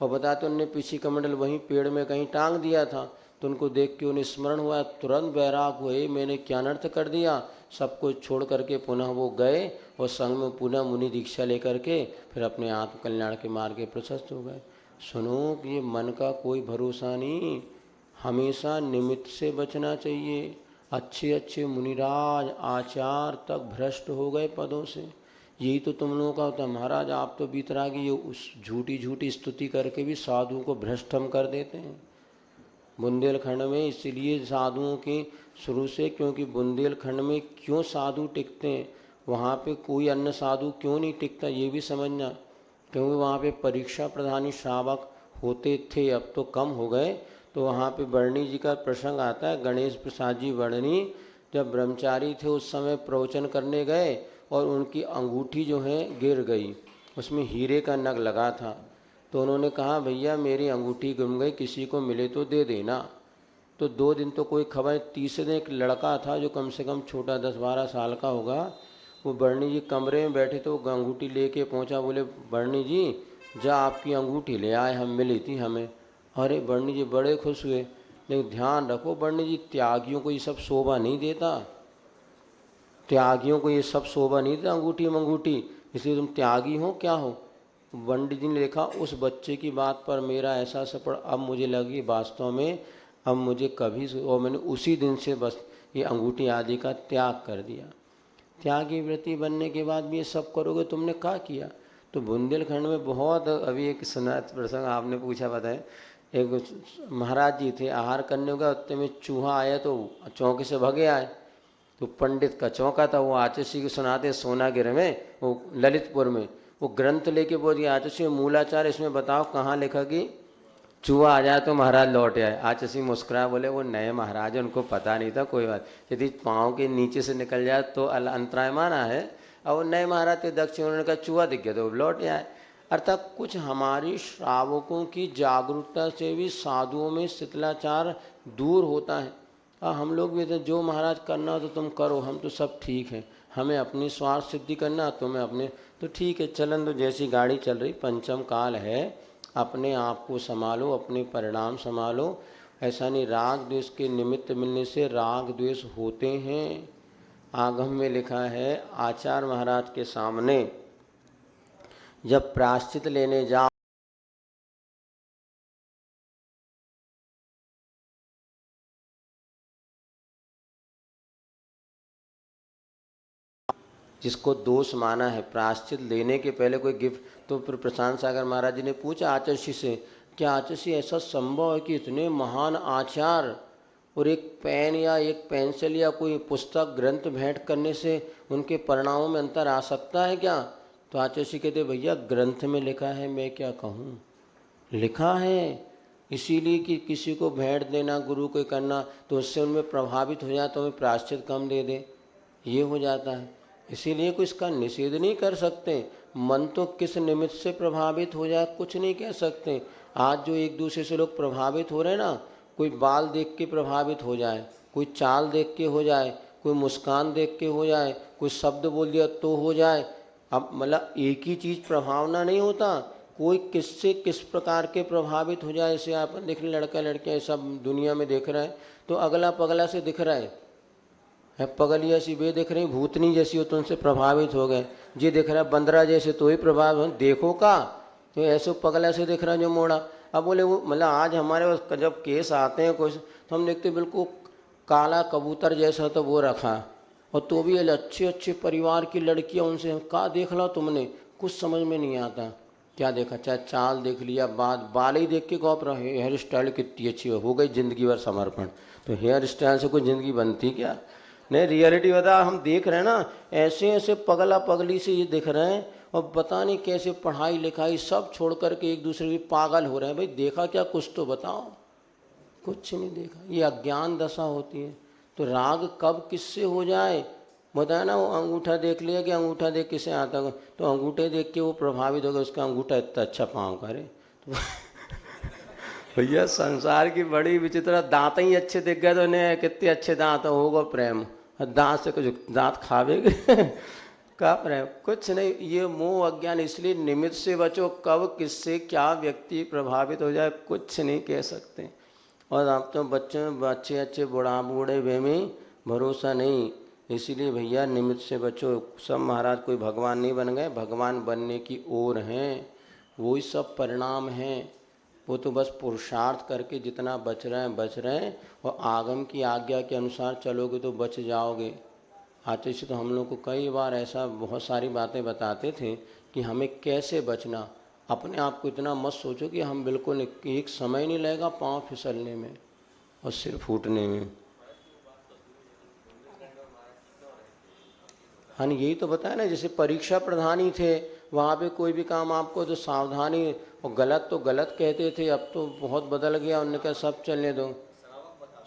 और बताते उनने पीछे कमंडल वहीं पेड़ में कहीं टांग दिया था, तो उनको देख के उन्हें स्मरण हुआ, तुरंत बैराग हुए, मैंने क्या अनर्थ कर दिया। सब कुछ छोड़ करके पुनः वो गए और संघ में पुनः मुनि दीक्षा लेकर के फिर अपने आत्मकल्याण के मार्ग के प्रशस्त हो गए। सुनो कि ये मन का कोई भरोसा नहीं, हमेशा निमित्त से बचना चाहिए। अच्छे अच्छे मुनिराज आचार्य तक भ्रष्ट हो गए पदों से। यही तो तुम लोगों का होता महाराज, आप तो बीतरागी उस झूठी झूठी स्तुति करके भी साधुओं को भ्रष्ट हम कर देते हैं। बुंदेलखंड में इसलिए साधुओं के शुरू से, क्योंकि बुंदेलखंड में क्यों साधु टिकते हैं, वहाँ पे कोई अन्य साधु क्यों नहीं टिकता ये भी समझना। क्योंकि वहाँ पे परीक्षा प्रधानी श्रावक होते थे, अब तो कम हो गए। तो वहाँ पे वर्णी जी का प्रसंग आता है, गणेश प्रसाद जी वर्णी जब ब्रह्मचारी थे उस समय प्रवचन करने गए और उनकी अंगूठी जो है गिर गई, उसमें हीरे का नग लगा था। तो उन्होंने कहा भैया मेरी अंगूठी गुम गई, किसी को मिले तो दे देना। तो 2 दिन तो कोई खबर। तीसरे दिन एक लड़का था जो कम से कम छोटा 10-12 साल का होगा, वो वर्णी जी कमरे में बैठे तो वो अंगूठी लेके पहुंचा, बोले वर्णी जी जा आपकी अंगूठी ले आए, हम मिली थी हमें। अरे वर्णी जी बड़े खुश हुए, लेकिन ध्यान रखो वर्णी जी त्यागियों को ये सब शोभा नहीं देता, त्यागियों को ये सब शोभा नहीं देता अंगूठी मंगूठी, इसलिए तुम त्यागी हो क्या हो। पंडित जी ने लिखा उस बच्चे की बात पर मेरा ऐसा असर पड़ा, अब मुझे लगी वास्तव में अब मुझे कभी, और मैंने उसी दिन से बस ये अंगूठी आदि का त्याग कर दिया। त्यागी व्रती बनने के बाद भी ये सब करोगे, तुमने क्या किया। तो बुंदेलखंड में बहुत, अभी एक सुना प्रसंग आपने पूछा बताए, एक महाराज जी थे आहार करने का, उतने में चूहा आया तो चौके से भगे आए। तो पंडित का चौका था, वो आचार्य को सुनाते सोनागिर में, वो ललितपुर में, वो ग्रंथ लेके बोल दिया आचसी मूलाचार इसमें बताओ कहाँ लिखा कि चूहा आ जाए तो महाराज लौट आए। आचसी मुस्कुराए बोले वो नए महाराज उनको पता नहीं था कोई बात, यदि पाँव के नीचे से निकल जाए तो अंतराय माना है। और वो नए महाराज के दक्षिण उन्होंने कहा चूहा दिख गया तो लौट आए। अर्थात कुछ हमारी श्रावकों की जागरूकता से भी साधुओं में शिथिलाचार दूर होता है। हम लोग भी तो जो महाराज करना तो तुम करो, हम तो सब ठीक है, हमें अपनी स्वार्थ सिद्धि करना, तुम्हें अपने तो ठीक है चलन, तो जैसी गाड़ी चल रही पंचम काल है, अपने आप को संभालो, अपने परिणाम संभालो। ऐसा नहीं राग द्वेष के निमित्त मिलने से राग द्वेष होते हैं। आगम में लिखा है आचार्य महाराज के सामने जब प्रायश्चित लेने जाओ जिसको दोष माना है, प्रायश्चित लेने के पहले कोई गिफ्ट, तो फिर प्रशांत सागर महाराज जी ने पूछा आचार्य से, क्या आचार्य ऐसा संभव है कि इतने महान आचार्य और एक पेन या एक पेंसिल या कोई पुस्तक ग्रंथ भेंट करने से उनके परिणामों में अंतर आ सकता है क्या? तो आचार्य कहते भैया ग्रंथ में लिखा है, मैं क्या कहूँ, लिखा है। इसीलिए कि किसी को भेंट देना, गुरु को करना, तो उससे उनमें प्रभावित हो जाए तो हमें प्रायश्चित कम दे दे, ये हो जाता है। इसीलिए कोई इसका निषेध नहीं कर सकते। मन तो किस निमित्त से प्रभावित हो जाए कुछ नहीं कह सकते। आज जो एक दूसरे से लोग प्रभावित हो रहे हैं ना, कोई बाल देख के प्रभावित हो जाए, कोई चाल देख के हो जाए, कोई मुस्कान देख के हो जाए, कोई शब्द बोल दिया तो हो जाए। अब मतलब एक ही चीज़ प्रभावना नहीं होता, कोई किससे किस प्रकार के प्रभावित हो जाए। ऐसे आप देख रहे लड़का लड़कियाँ सब दुनिया में देख रहे हैं तो अगला पगला से दिख रहा है, पगलिया सी वे दिख रही भूतनी जैसी हो तो उनसे प्रभावित हो गए। जी दिख रहा है बंदरा जैसे तो ही प्रभावित, देखो का तो ऐसे पगला से दिख रहा है जो मोड़ा। अब बोले वो मतलब आज हमारे पास जब केस आते हैं कुछ तो हम देखते बिल्कुल काला कबूतर जैसा तो वो रखा, और तो भी अच्छे अच्छे परिवार की लड़कियां उनसे कहा देख लो तुमने, कुछ समझ में नहीं आता क्या देखा, चाहे चाल देख लिया, बाल ही देख के गौप रहा है, हेयर स्टाइल कितनी अच्छी हो गई, जिंदगी भर समर्पण। तो हेयर स्टाइल से कोई ज़िंदगी बनती क्या? नहीं, रियलिटी बता, हम देख रहे हैं ना ऐसे ऐसे पगला पगली से ये दिख रहे हैं, और पता नहीं कैसे पढ़ाई लिखाई सब छोड़ करके एक दूसरे की पागल हो रहे हैं। भाई देखा क्या, कुछ तो बताओ। कुछ नहीं देखा, ये अज्ञान दशा होती है। तो राग कब किससे हो जाए बताया ना, वो अंगूठा देख लिया कि अंगूठा देख किसे आता है, तो अंगूठे देख के वो प्रभावित हो गया, उसका अंगूठा इतना अच्छा पाँव करे। तो भैया संसार की बड़ी विचित्र, दांत ही अच्छे दिख गए तो इन्हें कितने अच्छे दांत होगा प्रेम, दांत से कुछ दांत खावेगे का प्रेम, कुछ नहीं। ये मोह अज्ञान, इसलिए निमित्त से बचो, कब किससे क्या व्यक्ति प्रभावित हो जाए कुछ नहीं कह सकते। और आप तो बच्चे अच्छे बूढ़े वे में भरोसा नहीं, इसीलिए भैया निमित्त से बचो। सब महाराज कोई भगवान नहीं बन गए, भगवान बनने की ओर हैं, वही सब परिणाम हैं। वो तो बस पुरुषार्थ करके जितना बच रहे हैं, और आगम की आज्ञा के अनुसार चलोगे तो बच जाओगे। आते से तो हम लोग को कई बार ऐसा बहुत सारी बातें बताते थे कि हमें कैसे बचना। अपने आप को इतना मत सोचो कि हम बिल्कुल एक समय नहीं लगेगा पाँव फिसलने में और सिर फूटने में। हाँ, यही तो बताया ना, जैसे परीक्षा प्रधानी थे, वहाँ पे कोई भी काम आपको तो सावधानी, और गलत तो गलत कहते थे, अब तो बहुत बदल गया, उन्होंने कहा सब चलने दो।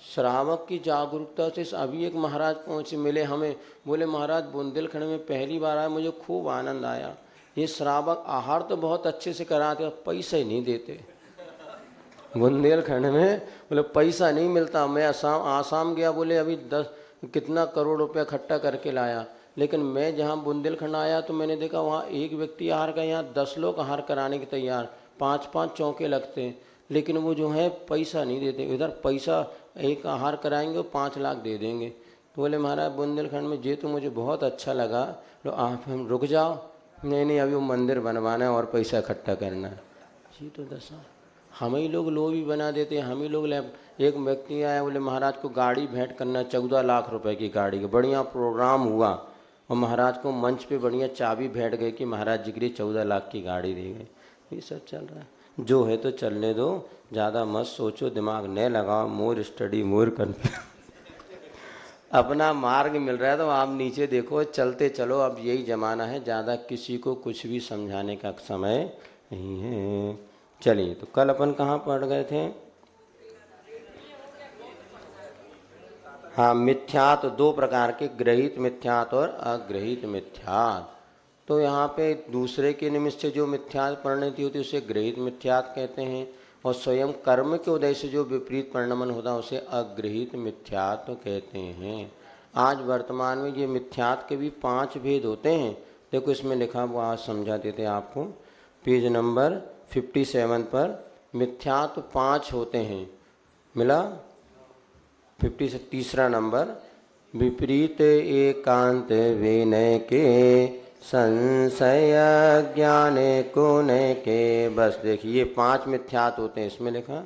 श्रावक की जागरूकता से अभी एक महाराज पहुँचे मिले हमें, बोले महाराज बुंदेलखंड में पहली बार आया, मुझे खूब आनंद आया। ये श्रावक आहार तो बहुत अच्छे से कराते, पैसे नहीं देते बुंदेलखंड में, बोले पैसा नहीं मिलता। मैं आसाम गया, बोले अभी 10 कितना करोड़ रुपया इकट्ठा करके लाया, लेकिन मैं जहाँ बुंदेलखंड आया तो मैंने देखा वहाँ एक व्यक्ति आहार का, यहाँ 10 लोग आहार कराने के तैयार, 5-5 चौके लगते हैं, लेकिन वो जो है पैसा नहीं देते। इधर पैसा एक आहार कराएंगे 5 लाख दे देंगे। तो बोले महाराज बुंदेलखंड में ये तो मुझे बहुत अच्छा लगा, तो आप हम रुक जाओ। नहीं अभी वो मंदिर बनवाना है और पैसा इकट्ठा करना है। ये तो दशा, हम ही लोग लोभी बना देते हैं, हम ही लोग। एक व्यक्ति आया, बोले महाराज को गाड़ी भेंट करना, 14 लाख रुपए की गाड़ी का बढ़िया प्रोग्राम हुआ, और महाराज को मंच पे बढ़िया चाबी भेंट गई कि महाराज जी के लिए 14 लाख की गाड़ी दी गई। ये सब चल रहा है, जो है तो चलने दो, ज़्यादा मत सोचो, दिमाग न लगाओ, मोर स्टडी मोर कन्फ्यूज। अपना मार्ग मिल रहा है तो आप नीचे देखो, चलते चलो। अब यही जमाना है, ज़्यादा किसी को कुछ भी समझाने का समय नहीं है। चलिए, तो कल अपन कहाँ पढ़ गए थे? हाँ, मिथ्यात दो प्रकार के, ग्रहित मिथ्यात और अग्रहित मिथ्यात। तो यहाँ पे दूसरे के निमित्त से जो मिथ्यात परिणति होती है उसे ग्रहित मिथ्यात कहते हैं, और स्वयं कर्म के उदय से जो विपरीत परिणमन होता है उसे अग्रहित मिथ्यात कहते हैं। आज वर्तमान में ये मिथ्यात के भी 5 भेद होते हैं। देखो इसमें लिखा, वो आज समझा देते आपको। पेज नंबर 57 पर मिथ्यात 5 होते हैं, मिला 50 से तीसरा नंबर। विपरीत एकांत विनय के, संशय ज्ञान को न के। बस देखिए 5 मिथ्यात होते हैं, इसमें लिखा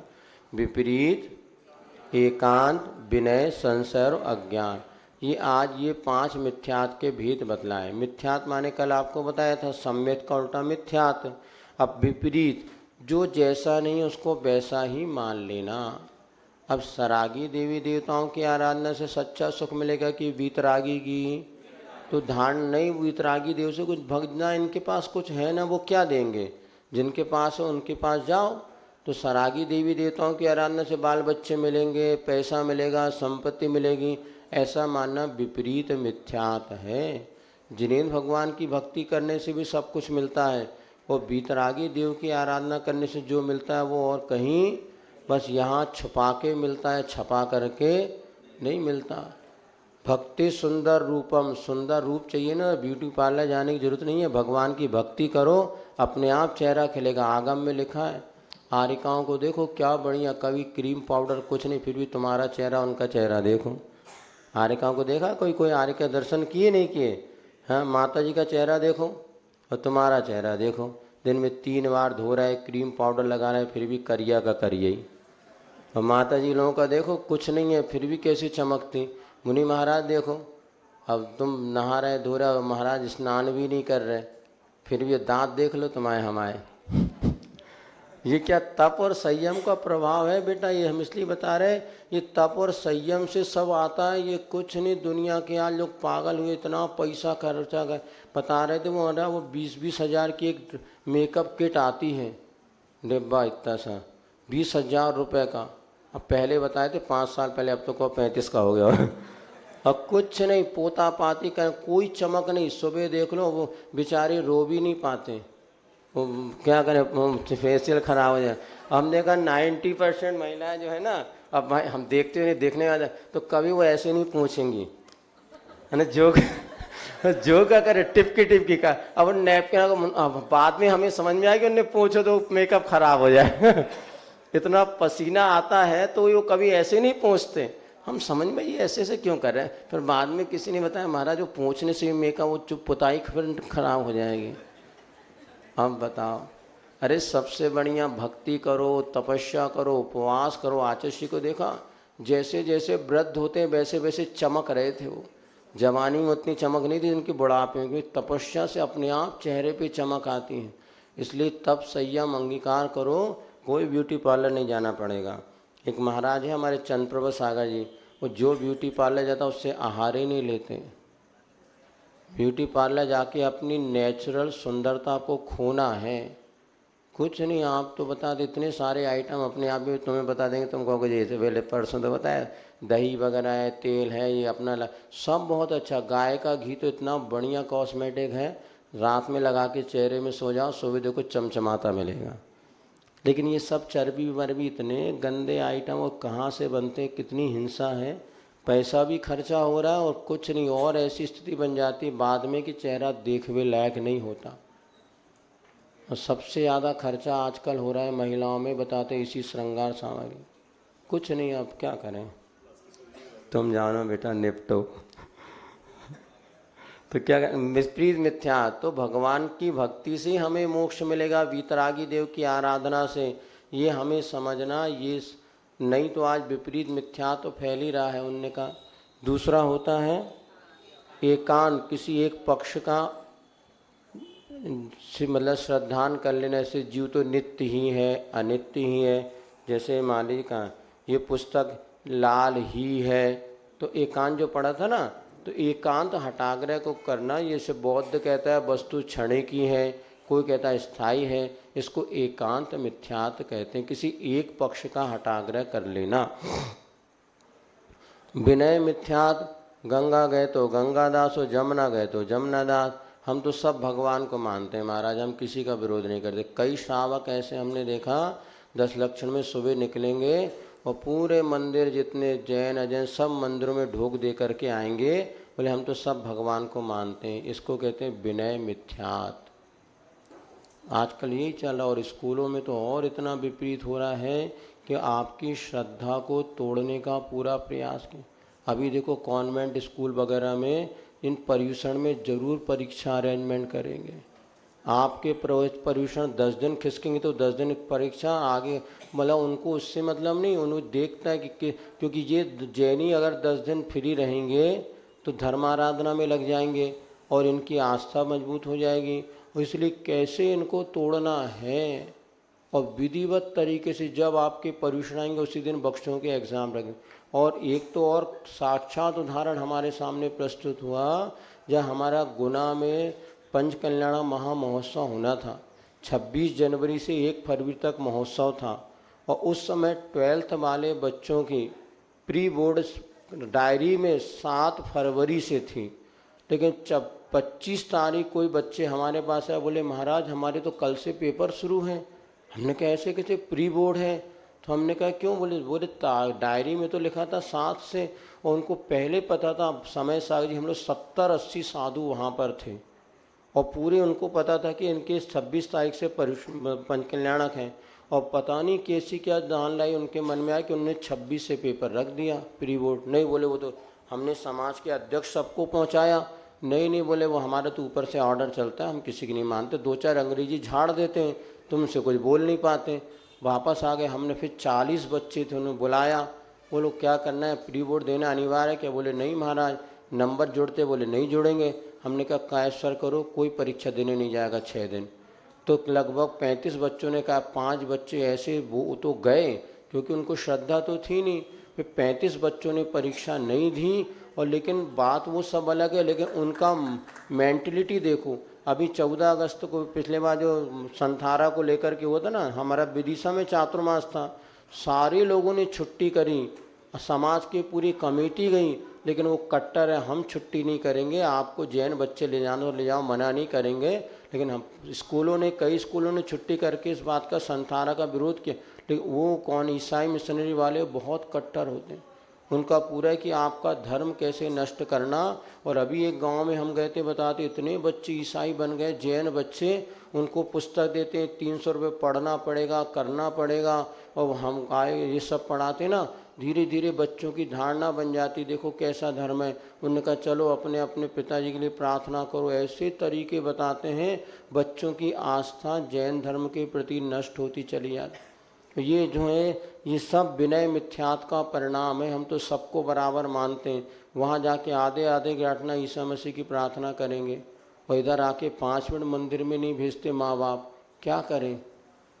विपरीत एकांत विनय संशय और अज्ञान। ये आज ये 5 मिथ्यात के भेद बतलाए। मिथ्यात माने कल आपको बताया था सम्यक का उल्टा मिथ्यात। अब विपरीत, जो जैसा नहीं उसको वैसा ही मान लेना। अब सरागी देवी देवताओं की आराधना से सच्चा सुख मिलेगा कि वीतरागी की? तो धारण नहीं, वीतरागी देव से कुछ भगना, इनके पास कुछ है ना, वो क्या देंगे? जिनके पास है उनके पास जाओ। तो सरागी देवी देवताओं की आराधना से बाल बच्चे मिलेंगे, पैसा मिलेगा, संपत्ति मिलेगी, ऐसा मानना विपरीत मिथ्यात है। जिनेन्द्र भगवान की भक्ति करने से भी सब कुछ मिलता है, और वीतरागी देव की आराधना करने से जो मिलता है वो और कहीं, बस यहाँ छुपा के मिलता है, छपा करके नहीं मिलता। भक्ति सुंदर रूपम, सुंदर रूप चाहिए ना, ब्यूटी पार्लर जाने की जरूरत नहीं है। भगवान की भक्ति करो, अपने आप चेहरा खिलेगा। आगम में लिखा है, आरिकाओं को देखो क्या बढ़िया, कभी क्रीम पाउडर कुछ नहीं, फिर भी तुम्हारा चेहरा उनका चेहरा देखो। आरिकाओं को देखा कोई आरिका दर्शन किए नहीं किए? हाँ, माता जी का चेहरा देखो और तुम्हारा चेहरा देखो। दिन में 3 बार धो रहा है, क्रीम पाउडर लगा रहा है, फिर भी करिया का करिया ही। और माता जी लोगों का देखो कुछ नहीं है, फिर भी कैसी चमकती। मुनि महाराज देखो, अब तुम नहा रहे धो रहे, महाराज स्नान भी नहीं कर रहे, फिर भी दांत देख लो तुम्हारे हमारे। ये क्या तप और संयम का प्रभाव है बेटा? ये हम इसलिए बता रहे, ये तप और संयम से सब आता है। ये कुछ नहीं, दुनिया के आज लोग पागल हुए, इतना पैसा खर्चा कर। बता रहे थे वो 20-20 हज़ार की एक मेकअप किट आती है, डिब्बा इतना सा, 20,000 रुपये का। अब पहले बताए थे 5 साल पहले, अब तो को 35 का हो गया। अब कुछ नहीं, पोता पाती कर, कोई चमक नहीं। सुबह देख लो वो बेचारे रो भी नहीं पाते, वो क्या करें, फेशियल खराब हो जाए। हम देखा 90% महिलाएं जो है ना, अब भाई हम देखते नहीं, देखने आ जाए तो कभी वो ऐसे नहीं पूछेंगी, है ना, जो क्या करे, टिपकी का। अब नैपकिन बाद में हमें समझ में आया कि उन्हें पूछो तो मेकअप खराब हो जाए। इतना पसीना आता है तो वो कभी ऐसे नहीं पूछते। हम समझ में ये ऐसे क्यों कर रहे हैं? फिर बाद में किसी ने बताया महाराज जो पूछने से मेकअप वो चुप पुताई फिर खराब हो जाएगी। अब बताओ, अरे सबसे बढ़िया भक्ति करो, तपस्या करो, उपवास करो। आचर्य को देखा, जैसे जैसे वृद्ध होते हैं वैसे वैसे चमक रहे थे वो। जवानी में उतनी चमक नहीं थी उनकी बुढ़ापे में, तपस्या से अपने आप चेहरे पे चमक आती है। इसलिए तप संयम अंगीकार करो, कोई ब्यूटी पार्लर नहीं जाना पड़ेगा। एक महाराज है हमारे चंद्रप्रभा सागर जी, वो जो ब्यूटी पार्लर जाता उससे आहार ही नहीं लेते। ब्यूटी पार्लर जाके अपनी नेचुरल सुंदरता को खोना है, कुछ नहीं। आप तो बता दे, इतने सारे आइटम अपने आप भी तुम्हें बता देंगे, तुम कहोगे जैसे पहले परसों तो बताया, दही वगैरह है, तेल है, ये अपना सब बहुत अच्छा। गाय का घी तो इतना बढ़िया कॉस्मेटिक है, रात में लगा के चेहरे में सो जाओ, सुबह देखो चमचमाता मिलेगा। लेकिन ये सब चर्बी वर्बी इतने गंदे आइटम और कहाँ से बनते, कितनी हिंसा है, पैसा भी खर्चा हो रहा है और कुछ नहीं। और ऐसी स्थिति बन जाती है बाद में कि चेहरा देखने लायक नहीं होता। और सबसे ज़्यादा खर्चा आजकल हो रहा है महिलाओं में, बताते इसी श्रृंगार सामग्री। कुछ नहीं, अब क्या करें, तुम जानो बेटा, निपटो। तो क्या विपरीत मिथ्या, तो भगवान की भक्ति से हमें मोक्ष मिलेगा, वीतरागी देव की आराधना से, ये हमें समझना। ये नहीं तो आज विपरीत मिथ्या तो फैल ही रहा है। उनने का दूसरा होता है एकांत, किसी एक पक्ष का मतलब श्रद्धान कर लेने से। जीव तो नित्य ही है, अनित्य ही है। जैसे मान लीजिए कहा ये पुस्तक लाल ही है तो एकांत जो पढ़ा था ना, तो एकांत हटाग्रह को करना, ये से बौद्ध कहता है वस्तु क्षण की है, कोई कहता है स्थायी है, इसको एकांत मिथ्यात कहते हैं, किसी एक पक्ष का हटाग्रह कर लेना। विनय मिथ्यात, गंगा गए तो गंगादास हो, जमुना गए तो जमुनादास। हम तो सब भगवान को मानते हैं महाराज, हम किसी का विरोध नहीं करते। कई श्रावक ऐसे हमने देखा 10 लक्षण में सुबह निकलेंगे और पूरे मंदिर जितने जैन अजैन सब मंदिरों में ढोक दे करके आएंगे, बोले हम तो सब भगवान को मानते हैं। इसको कहते हैं विनय मिथ्यात। आजकल यही चल रहा, और स्कूलों में तो और इतना विपरीत हो रहा है कि आपकी श्रद्धा को तोड़ने का पूरा प्रयास किया। अभी देखो कॉन्वेंट स्कूल वगैरह में इन पर्यूषण में ज़रूर परीक्षा अरेंजमेंट करेंगे। आपके पर्यूषण 10 दिन खिसकेंगे तो 10 दिन परीक्षा आगे, मतलब उनको उससे मतलब नहीं, उन्हें देखता है कि क्योंकि ये जैनी अगर 10 दिन फ्री रहेंगे तो धर्माराधना में लग जाएंगे और इनकी आस्था मजबूत हो जाएगी। इसलिए कैसे इनको तोड़ना है, और विधिवत तरीके से जब आपके पर्यूषण आएंगे उसी दिन बच्चों के एग्ज़ाम रखें। और एक तो और साक्षात उदाहरण हमारे सामने प्रस्तुत हुआ, जब हमारा गुना में पंचकल्याण महामहोत्सव होना था। 26 जनवरी से 1 फरवरी तक महोत्सव था, और उस समय 12th वाले बच्चों की प्री बोर्ड डायरी में 7 फरवरी से थी, लेकिन जब 25 तारीख कोई बच्चे हमारे पास आए, बोले महाराज हमारे तो कल से पेपर शुरू हैं। हमने कहा ऐसे कैसे, प्री बोर्ड है? तो हमने कहा क्यों? बोले डायरी में तो लिखा था 7 से, और उनको पहले पता था समय सागर जी, हम लोग 70-80 साधु वहाँ पर थे, और पूरे उनको पता था कि इनके 26 तारीख से पंचकल्याणक हैं, और पता नहीं कैसी क्या दान लाई उनके मन में आया कि उन्होंने 26 से पेपर रख दिया प्री बोर्ड। नहीं बोले वो तो हमने समाज के अध्यक्ष सबको पहुँचाया। नहीं बोले वो हमारा तो ऊपर से ऑर्डर चलता है, हम किसी की नहीं मानते, 2-4 अंग्रेजी झाड़ देते हैं, तुमसे कुछ बोल नहीं पाते। वापस आ गए। हमने फिर 40 बच्चे थे, उन्हें बुलाया, वो लोग क्या करना है, प्री बोर्ड देना अनिवार्य है क्या? बोले नहीं महाराज। नंबर जुड़ते? बोले नहीं जुड़ेंगे। हमने कहा कायस्वर करो, कोई परीक्षा देने नहीं जाएगा 6 दिन। तो लगभग 35 बच्चों ने कहा, 5 बच्चे ऐसे वो तो गए क्योंकि उनको श्रद्धा तो थी नहीं। फिर 35 बच्चों ने परीक्षा नहीं दी, और लेकिन बात वो सब अलग है, लेकिन उनका मेंटलिटी देखो। अभी 14 अगस्त को पिछले बार जो संथारा को लेकर के हुआ था ना, हमारा विदिशा में चातुर्मास था, सारे लोगों ने छुट्टी करी, समाज की पूरी कमेटी गई, लेकिन वो कट्टर है, हम छुट्टी नहीं करेंगे, आपको जैन बच्चे ले जाना ले जाओ, मना नहीं करेंगे। लेकिन हम स्कूलों ने, कई स्कूलों ने छुट्टी करके इस बात का संथारा का विरोध किया। लेकिन वो कौन, ईसाई मिशनरी वाले बहुत कट्टर होते हैं, उनका पूरा है कि आपका धर्म कैसे नष्ट करना। और अभी एक गांव में हम गए थे, बताते इतने बच्चे ईसाई बन गए, जैन बच्चे, उनको पुस्तक देते हैं 300 रुपये, पढ़ना पड़ेगा, करना पड़ेगा, और हम आए ये सब पढ़ाते ना, धीरे धीरे बच्चों की धारणा बन जाती, देखो कैसा धर्म है। उन्होंने कहा चलो अपने अपने पिताजी के लिए प्रार्थना करो, ऐसे तरीके बताते हैं, बच्चों की आस्था जैन धर्म के प्रति नष्ट होती चली जाती। ये जो है ये सब विनय मिथ्यात का परिणाम है। हम तो सबको बराबर मानते हैं, वहाँ जाके आधे आधे घटना ईसा मसीह की प्रार्थना करेंगे, और इधर आके 5 मिनट मंदिर में नहीं भेजते माँ बाप, क्या करें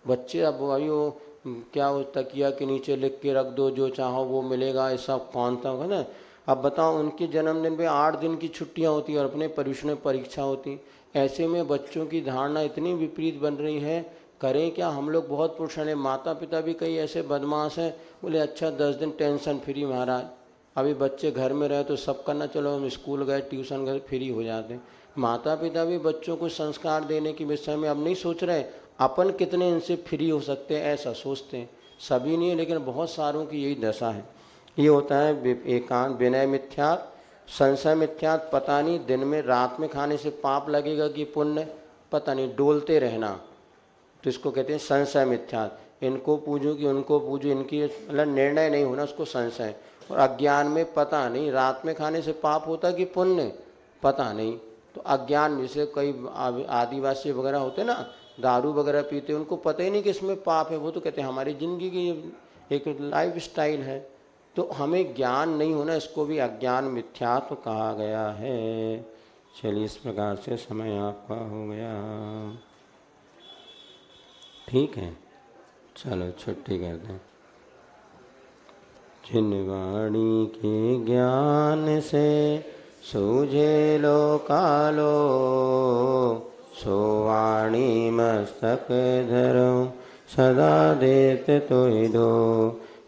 बच्चे? अब वही वो क्या, वो तकिया के नीचे लिख के रख दो, जो चाहो वो मिलेगा, ऐसा कौन था है ना। अब बताओ उनके जन्मदिन पे 8 दिन की छुट्टियाँ होती और अपने पर्यूषण में परीक्षा होती। ऐसे में बच्चों की धारणा इतनी विपरीत बन रही है, करें क्या? हम लोग बहुत पुरुषण हैं, माता पिता भी कई ऐसे बदमाश हैं, बोले अच्छा 10 दिन टेंशन फ्री महाराज, अभी बच्चे घर में रहे तो सब करना, चलो हम स्कूल गए ट्यूशन गए फ्री हो जाते। माता पिता भी बच्चों को संस्कार देने के विषय में अब नहीं सोच रहे, अपन कितने इनसे फ्री हो सकते हैं ऐसा सोचते हैं। सभी नहीं, लेकिन बहुत सारों की यही दशा है। ये होता है एकांत, विनय मिथ्यात, संशय मिथ्यात, पता नहीं दिन में रात में खाने से पाप लगेगा कि पुण्य, पता नहीं, डोलते रहना, तो इसको कहते हैं संशय मिथ्यात। इनको पूजो कि उनको पूजो, इनकी मतलब निर्णय नहीं होना, उसको संशय। और अज्ञान में पता नहीं रात में खाने से पाप होता कि पुण्य, पता नहीं। तो अज्ञान, जैसे कई आदिवासी वगैरह होते ना, दारू वगैरह पीते, उनको पता ही नहीं कि इसमें पाप है, वो तो कहते हैं हमारी ज़िंदगी की एक लाइफ स्टाइल है। तो हमें ज्ञान नहीं होना, इसको भी अज्ञान मिथ्यात्व कहा गया है। चलिए इस प्रकार से समय आपका हो गया, ठीक है, चलो छुट्टी कर दें। जिन वाणी के ज्ञान से सूझे लोकालो, सो वाणी मस्तक धरो सदा देत तोय दो।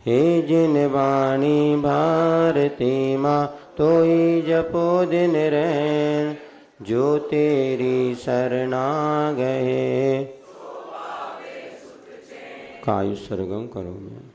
हे जिन वाणी भारती माँ तोय जपो दिन रैन, जो तेरी शरणा गए कायु सरगम करो मैं।